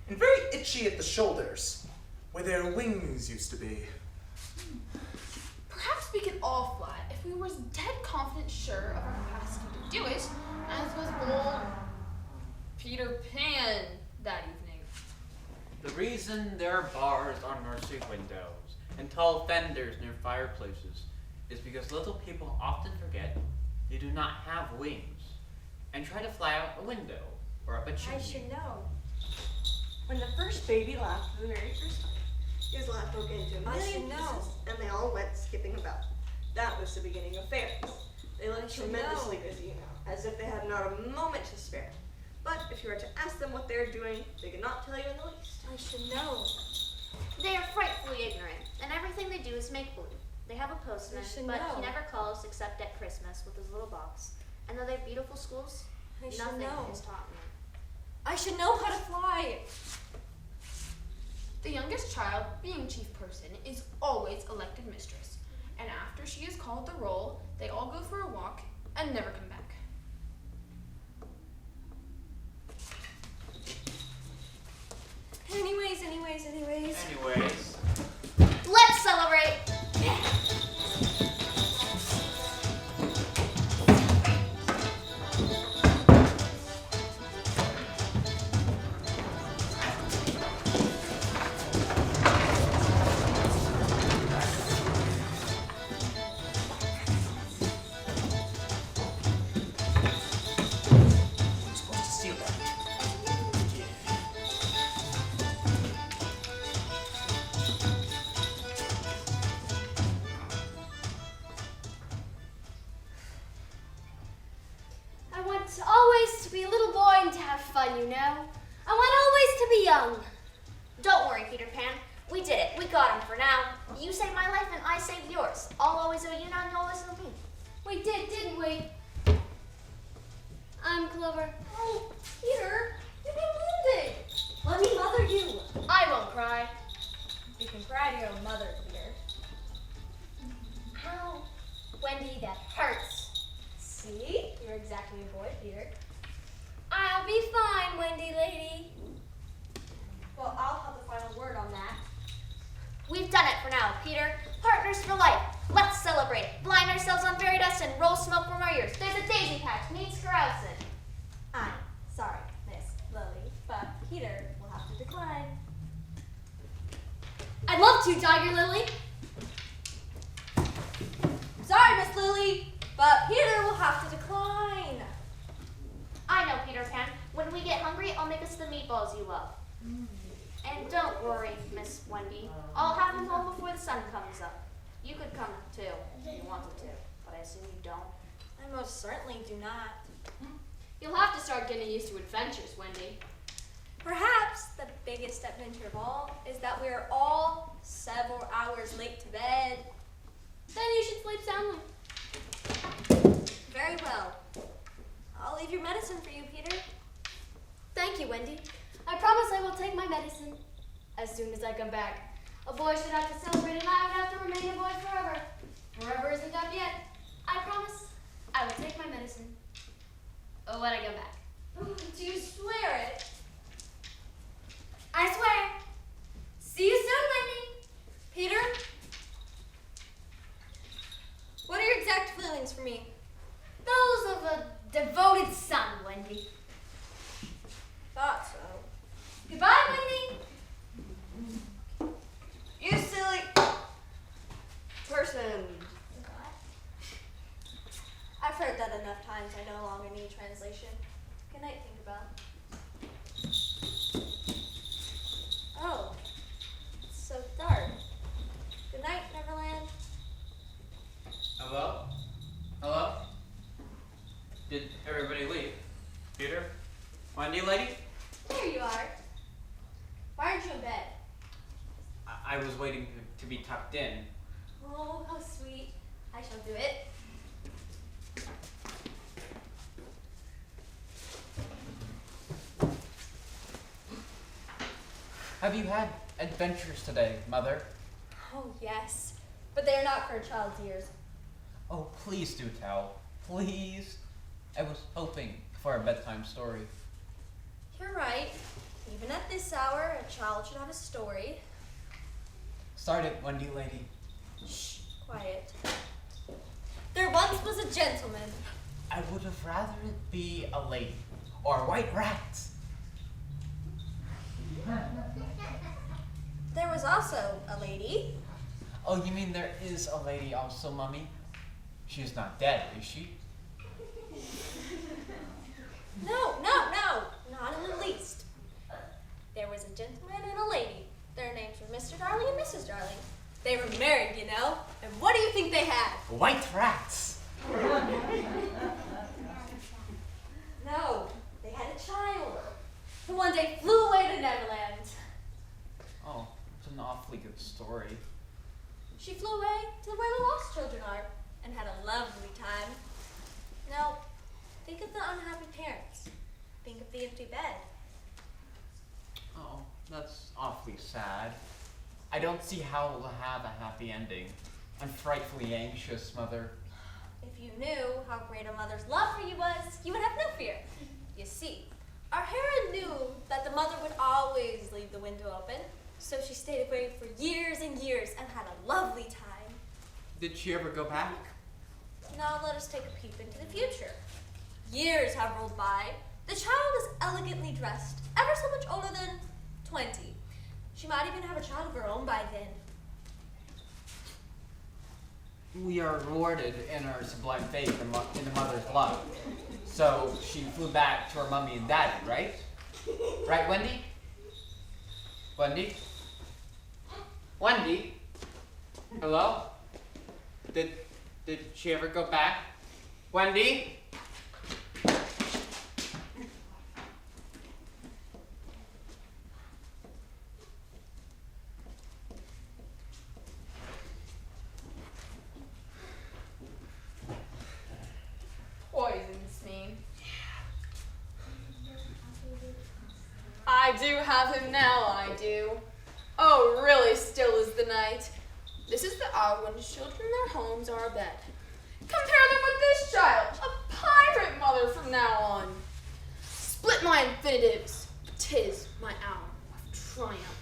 And very itchy at the shoulders, where their wings used to be. who was dead confident sure of her capacity to do it, as was old Peter Pan that evening. The reason there are bars on nursery windows and tall fenders near fireplaces is because little people often forget they do not have wings and try to fly out a window or up a chimney. I should know. When the first baby laughed for the very first time, his laugh broke into a I million should know. pieces, and they all went skipping about. That was the beginning of fairies. They looked should tremendously busy, as if they had not a moment to spare. But if you were to ask them what they were doing, they could not tell you in the least. I should know. They are frightfully ignorant, and everything they do is make believe. They have a postman, I should but know. he never calls except at Christmas with his little box. And though they have beautiful schools, I should nothing know. is taught them. I should know how to fly. The youngest child, being chief person, is always elected mistress, and after she is called the roll, they all go for a walk and never come back. Anyways. Anyways, Let's celebrate! I'm supposed to steal that. I want always to be a little boy and to have fun, you know. I want always to be young. Don't worry, Peter Pan. We did it. We got him for now. You saved my life and I saved yours. I'll always owe you now and you'll always owe me. We did, didn't we? I'm Clover. Oh, Peter, you've been wounded. Let me mother you. I won't cry. You can cry to your own mother, Peter. Ow. Wendy, that hurts. See? You're exactly a boy, Peter. I'll be fine, Wendy lady. Well, I'll have the final word on that. We've done it for now, Peter. Partners for life. Let's celebrate. Blind ourselves on fairy dust and roll smoke from our ears. There's a daisy patch. Needs carousing. I'm sorry, Miss Lily, but Peter will have to decline. I'd love to, Tiger Lily. Sorry, Miss Lily, but Peter will have to decline. I know, Peter Pan. When we get hungry, I'll make us the meatballs you love. And don't worry, Miss Wendy. I'll have them home before the sun comes up. You could come too, if you wanted to, but I assume you don't. I most certainly do not. You'll have to start getting used to adventures, Wendy. Perhaps the biggest adventure of all is that we are all several hours late to bed. Then you should sleep soundly. Very well. I'll leave your medicine for you, Peter. Thank you, Wendy. I promise I will take my medicine as soon as I come back. A boy should have to celebrate, and I would have to remain a boy forever. Forever isn't up yet. I promise I will take my medicine when I come back. Do you swear it? I swear. See you soon, Wendy. Peter? What are your exact feelings for me? Those of a devoted son, Wendy. Thought so. Goodbye, Wendy. You silly person. I've heard that enough times. I no longer need translation. Good night, Tinkerbell. Oh, it's so dark. Good night, Neverland. hello? Hello? Did everybody leave? Peter? Wendy lady? There you are. Why aren't you in bed? I was waiting to be tucked in. Oh, how sweet. I shall do it. Have you had adventures today, Mother? Oh, yes. But they are not for a child's ears. Oh, please do tell. Please. I was hoping for a bedtime story. You're right. Even at this hour, a child should have a story. Start it, Wendy lady. Shh, quiet. There once was a gentleman. I would have rather it be a lady or a white rat. There was also a lady. Oh, you mean there is a lady also, Mummy? She is not dead, is she? No, not in the least. There was a gentleman and a lady. Their names were Mr. Darling and Mrs. Darling. They were married, you know. And what do you think they had? White rats. No, they had a child who one day flew away to Neverland. Oh, it's an awfully good story. She flew away to where the lost children are and had a lovely time. Now, think of the unhappy parents. Think of the empty bed. Oh, that's awfully sad. I don't see how we'll have a happy ending. I'm frightfully anxious, Mother. If you knew how great a mother's love for you was, you would have no fear. You see, our Hera knew that the mother would always leave the window open, so she stayed away for years and years and had a lovely time. Did she ever go back? Now let us take a peep into the future. Years have rolled by. The child is elegantly dressed, ever so much older than 20. She might even have a child of her own by then. We are rewarded in our sublime faith in the mother's love. So she flew back to her mummy and daddy, right? Right, Wendy? Wendy? Wendy? Hello? Did she ever go back? Wendy? Poisons me. I do have him now, I do. Oh, really still is the night. This is the hour when children in their homes are abed. Compare them with this child, a pirate mother from now on. Split my infinitives, 'tis my hour of triumph.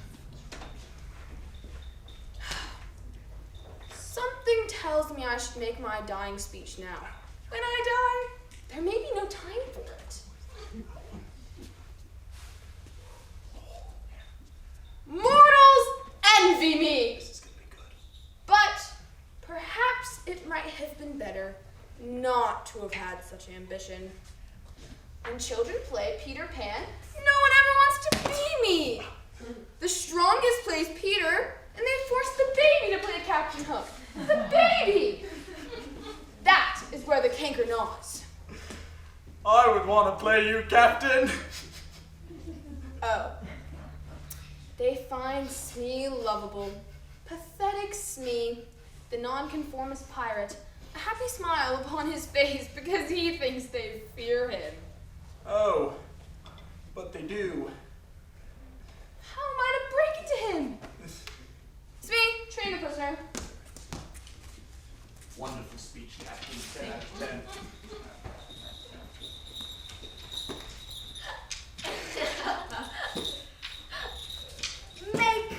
Something tells me I should make my dying speech now. When I die, there may be no time for it. Mortals envy me! This is gonna be good. But perhaps it might have been better not to have had such ambition. When children play Peter Pan, no one ever wants to be me. The strongest plays Peter, and they force the baby to play the Captain Hook. The baby! That is where the canker gnaws. I would want to play you, Captain. Oh. They find Smee lovable. Pathetic Smee, the nonconformist pirate, a happy smile upon his face because he thinks they fear him. Oh, but they do. How am I to break it to him? Smee, train the prisoner. Wonderful speech, Captain. 10 out of 10. Make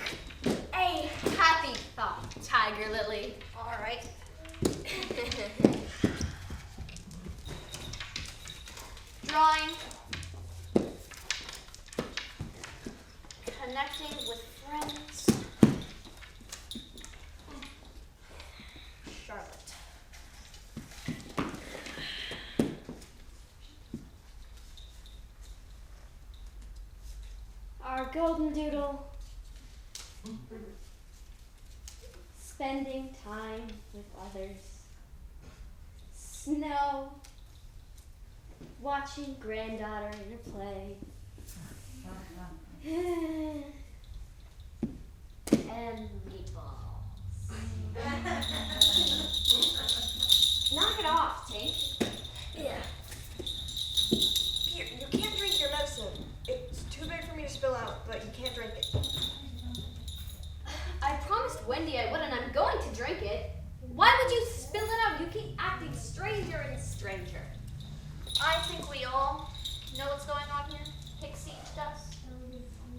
a happy thought, Tiger Lily. All right. Drawing. Connecting with friends. Charlotte. Our golden doodle. Spending time with others. Snow. Watching granddaughter interplay. And meatballs. Knock it off, Tink. Yeah. Here, you can't drink your medicine. It's too big for me to spill out, but you can't drink it. I promised Wendy I would, and I'm going to drink it. Why would you spill it out? You keep acting stranger and stranger. I think we all know what's going on here. Pixie dust.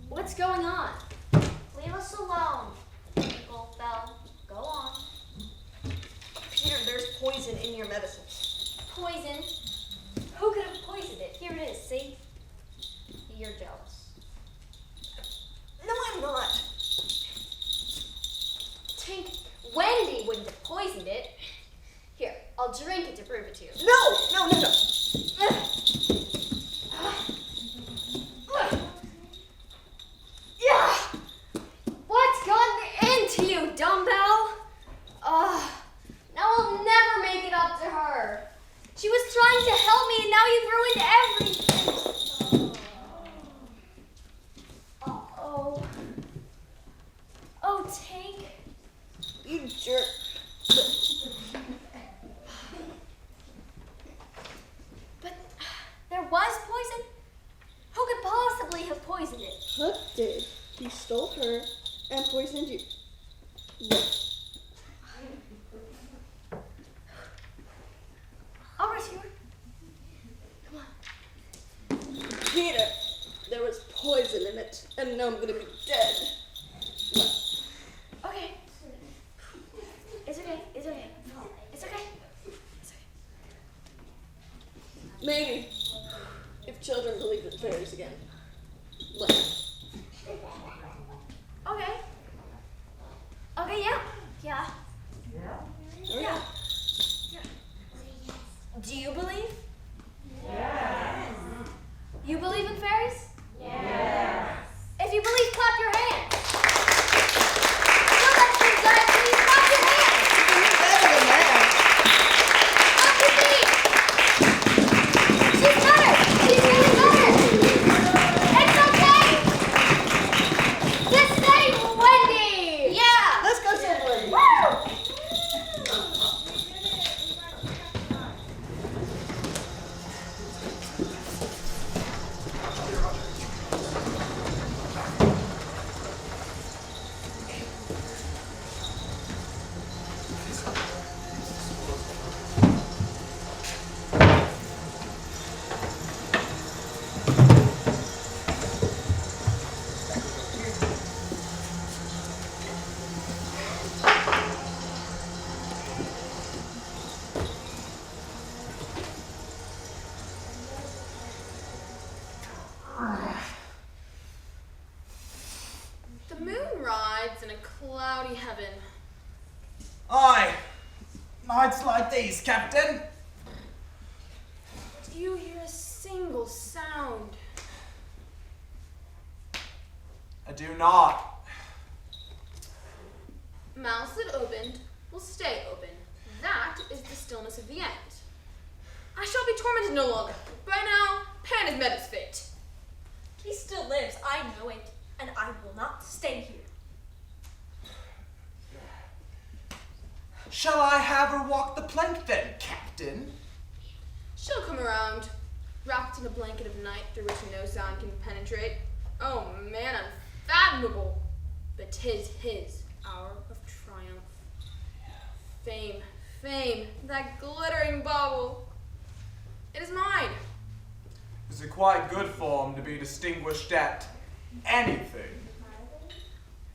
What's going on? Leave us alone. Tinkle Bell. Go on. poison in your medicines. Poison? Who could have poisoned it? Here it is, see? You're jealous. No, I'm not. Tink, Wendy wouldn't have poisoned it. Here, I'll drink it to prove it to you. No. Yeah. What's gotten into you, dumbbell? Now I'll never make it up to her. She was trying to help me and now you've ruined everything. Uh-oh. Oh, Tank. You jerk. But there was poison? Who could possibly have poisoned it? Huck did. He stole her and poisoned you. Yeah. I'll rescue her. Come on. Peter, there was poison in it, and now I'm gonna be dead. Okay. It's okay. It's okay. It's okay. It's okay. Maybe. If children believe in fairies again. But Okay. Okay, yeah. Yeah. yeah. Do you believe? Yes. You believe in fairies? Yes. If you believe, clap your hands. So that means that please clap your hands. Better than that. Clap your feet. She's better. She's really better. It's okay. Just say Wendy. Yeah. Let's go say Wendy. Woo! The moon rides in a cloudy heaven. Aye. Nights like these, Captain. Do you hear a single sound? I do not. Mouths that opened will stay open. That is the stillness of the end. I shall be tormented no longer. By now, Pan has met its fate. He still lives, I know it, and I will not stay here. Shall I have her walk the plank then, Captain? She'll come around, wrapped in a blanket of night through which no sound can penetrate. Oh man, unfathomable. But 'tis his hour of triumph. Fame, fame, that glittering bauble. It is mine. Is it quite good form to be distinguished at anything?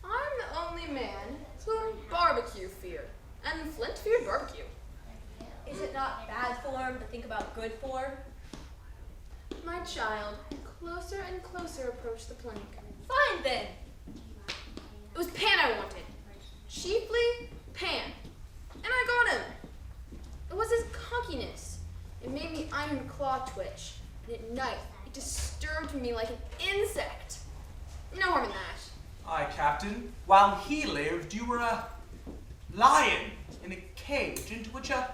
I'm the only man whom barbecue fear, and Flint feared barbecue. Is it not bad form to think about good form? My child closer and closer approached the plank. Fine then. It was Pan I wanted. Chiefly Pan. And I got him. It was his cockiness. It made me iron claw twitch. And at night, it disturbed me like an insect. No harm in that. Aye, Captain. While he lived, you were a lion in a cage into which a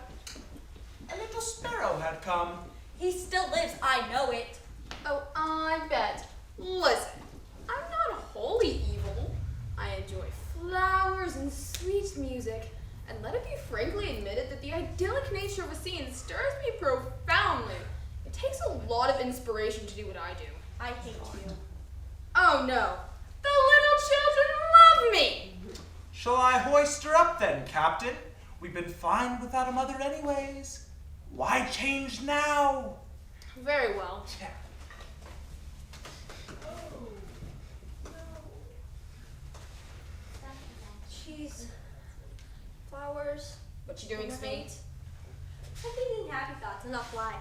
little sparrow had come. He still lives, I know it. Oh, I bet. Listen, I'm not wholly evil. I enjoy flowers and sweet music. And let it be frankly admitted that the idyllic nature of a scene stirs me profoundly. It takes a lot of inspiration to do what I do. I hate you. Oh no, the little children love me! Shall I hoist her up then, Captain? We've been fine without a mother anyways. Why change now? Very well. Cheese. Flowers. What you doing, Smee? I'm thinking happy thoughts and not fly.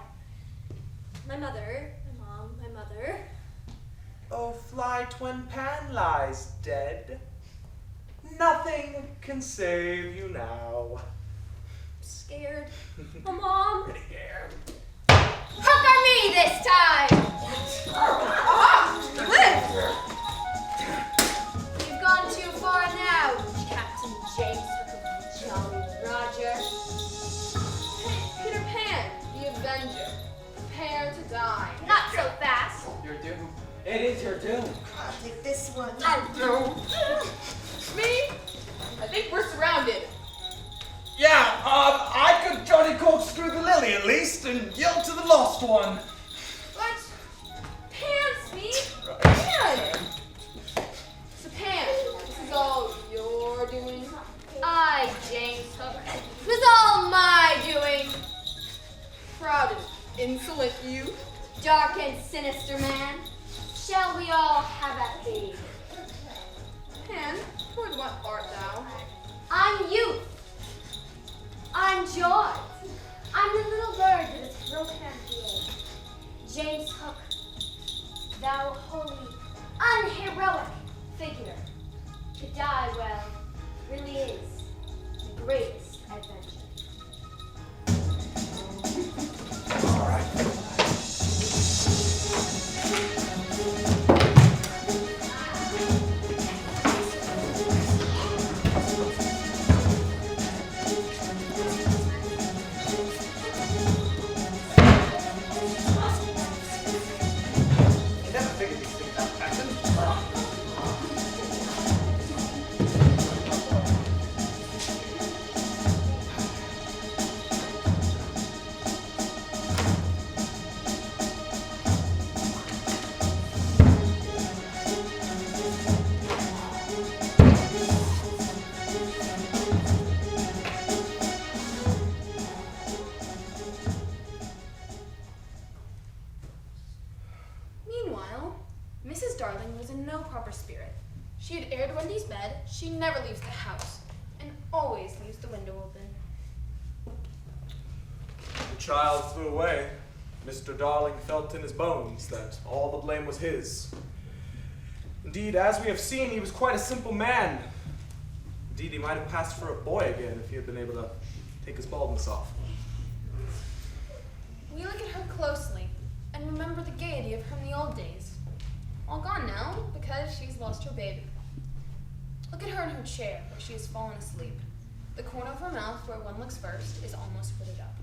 My mother, my mom, my mother. Oh, flight when Pan lies dead. Nothing can save you now. Scared. Oh, Mom. Pretty scared. Hook on me this time! You've gone too far now, Captain James Hook of Jolly Roger. Hey, Peter Pan, the Avenger. Prepare to die. Not so fast. Your doom. It is your doom. I'll take this one. Me? I think we're surrounded. Yeah, I could Johnny corkscrew the lily at least and yell to the lost one. What? Pan, Steve? Pan! So Pan, this is all you're doing? Aye, James Hook. It was all my doing. Proud and insolent you. Dark and sinister man. Shall we all have at thee? Pan, toward what art thou? I'm youth. I'm joy. I'm the little bird that is broken at the egg. James Hook, thou holy, unheroic figure. To die well really is the greatest adventure. All right. Meanwhile, Mrs. Darling was in no proper spirit. She had aired Wendy's bed, she never leaves the house, and always leaves the window open. The child flew away. Mr. Darling felt in his bones that all the blame was his. Indeed, as we have seen, he was quite a simple man. Indeed, he might have passed for a boy again if he had been able to take his baldness off. We look at her closely and remember the gaiety of her in the old days. All gone now because she's lost her baby. Look at her in her chair where she has fallen asleep. The corner of her mouth where one looks first is almost footed up.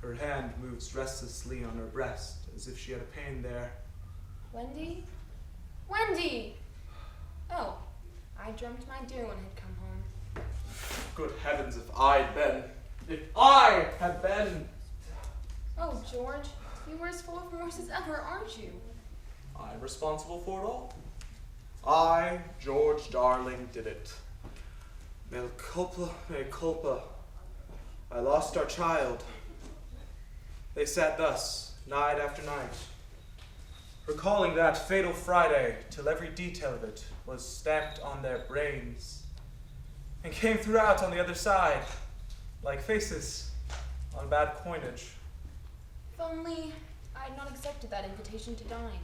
Her hand moves restlessly on her breast as if she had a pain there. Wendy? Wendy! Oh, I dreamt my dear one had come home. Good heavens, if I had been. Oh, George, you were as full of remorse as ever, aren't you? I'm responsible for it all. I, George Darling, did it. Mea culpa, mea culpa. I lost our child. They sat thus, night after night, recalling that fatal Friday till every detail of it was stamped on their brains, and came throughout on the other side, like faces on bad coinage. If only I had not accepted that invitation to dine.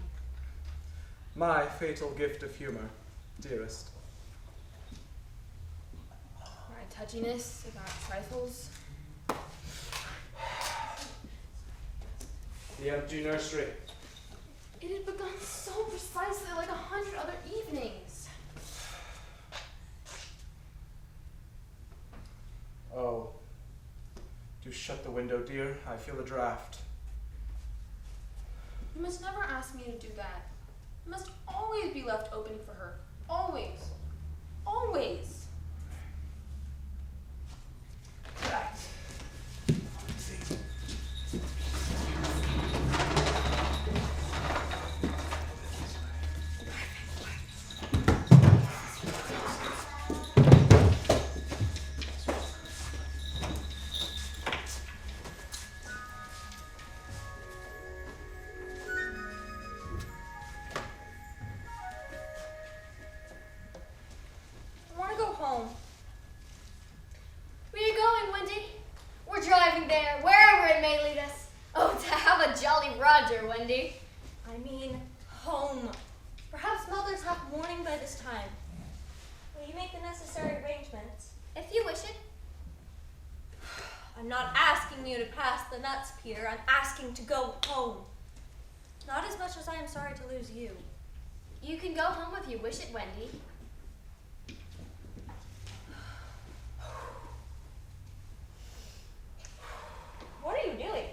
My fatal gift of humor, dearest. My touchiness about trifles. The empty nursery. It had begun so precisely like 100 other evenings. Oh, do shut the window, dear. I feel a draft. You must never ask me to do that. It must always be left open for her. Always. Always. I want to go driving there, wherever it may lead us. Oh, to have a Jolly Roger, Wendy. I mean, home. Perhaps mothers have mourning by this time. Will you make the necessary arrangements? If you wish it. I'm not asking you to pass the nuts, Peter. I'm asking to go home. Not as much as I am sorry to lose you. You can go home if you wish it, Wendy. What are you doing?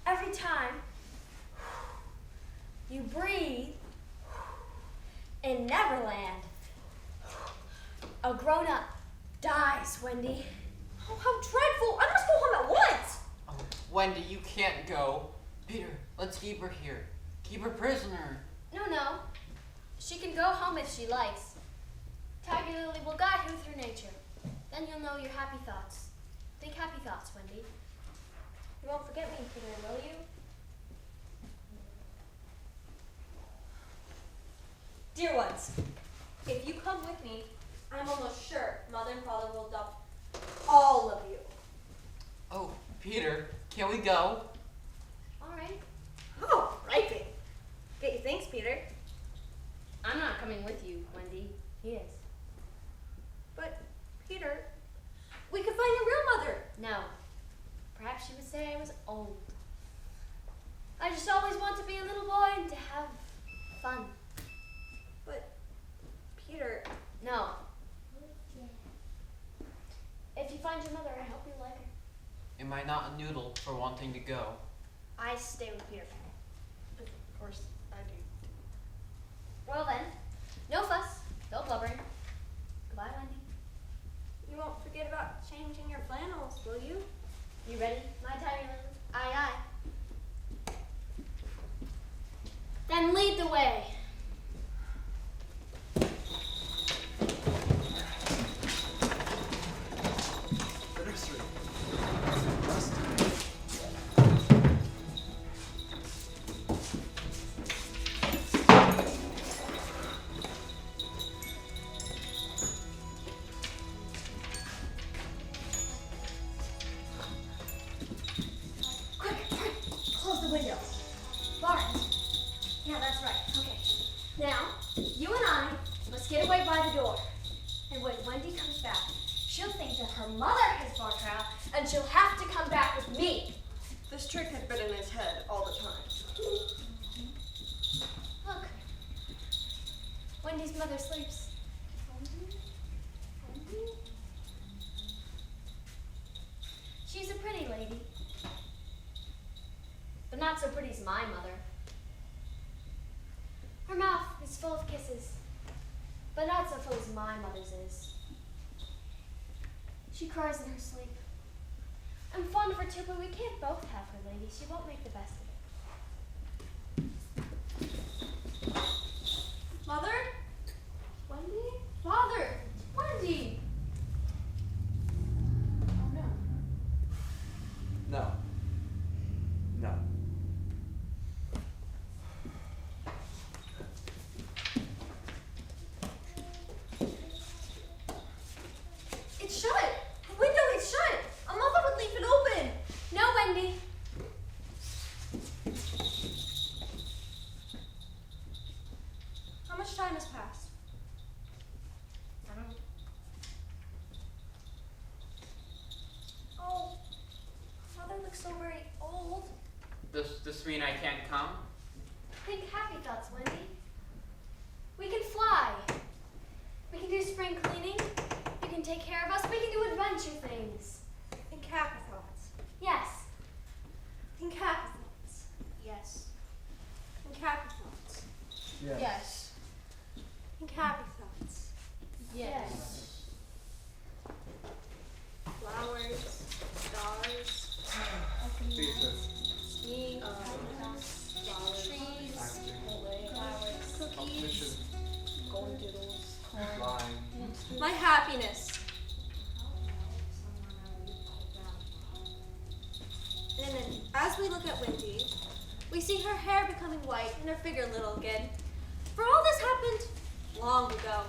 Every time you breathe in Neverland, a grown-up dies, Wendy. Oh, how dreadful! I must go home at once! Oh, Wendy, you can't go. Peter, let's keep her here. Keep her prisoner. No. She can go home if she likes. Tiger Lily will guide her through nature. Then you'll know your happy thoughts. Think happy thoughts, Wendy. You won't forget me, Peter, will you? Dear ones, if you come with me, I'm almost sure Mother and Father will adopt all of you. Oh, Peter, can we go? All right. Oh, right thing. Get your things, Peter. I'm not coming with you, Wendy. He is. But, Peter, we could find your real mother. No. Perhaps she would say I was old. I just always want to be a little boy and to have fun. But, Peter, No. If you find your mother, I hope you like her. Am I not a noodle for wanting to go? I stay with Peter Pan. Of course, I do. Well then, no fuss, no blubbering. Goodbye, Wendy. you won't forget about changing your flannels, will you? You ready, my tiny lily? Aye, aye. Then lead the way. The nursery. Quick, close the window. Barnes. Yeah, that's right. Okay. Now, you and I must get away by the door. And when Wendy comes back, she'll think that her mother has brought her out, and she'll have to come back with me. This trick had been in his head all the time. Look. Wendy's mother sleeps. She's a pretty lady. But not so pretty as my mother. Her mouth is full of kisses, but not so full as my mother's is. She cries in her sleep. I'm fond of her too, but we can't both have her, lady. She won't make the best of it. Mother? Wendy? Father! Wendy! Oh no. No. No. It's shut. The window is shut. A mother would leave it open. No, Wendy. How much time has passed? I don't know. Oh, Mother looks so very old. Does this mean I can't come? Think happy thoughts, Wendy. We can fly. We can do spring cleaning. You can take care of us. We can do adventure things. Think happy thoughts. Yes. Think happy thoughts. Yes. Think happy thoughts. Yes. Think happy thoughts. Yes. Flowers, stars, skiing, trees, flowers, cookies, my happiness. And then, as we look at Wendy, we see her hair becoming white and her figure little again. For all this happened long ago.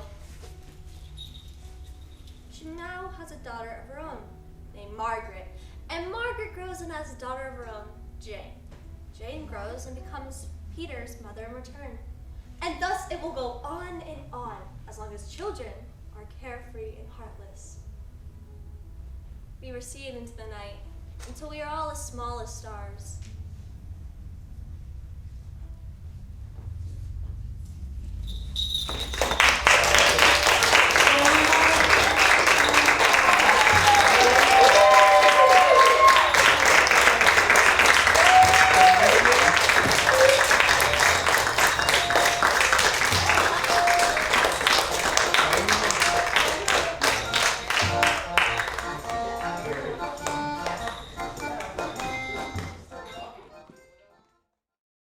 She now has a daughter of her own, named Margaret. And Margaret grows and has a daughter of her own, Jane. Jane grows and becomes Peter's mother in return. And thus it will go on and on as long as children are carefree and heartless. We recede into the night until we are all as small as stars.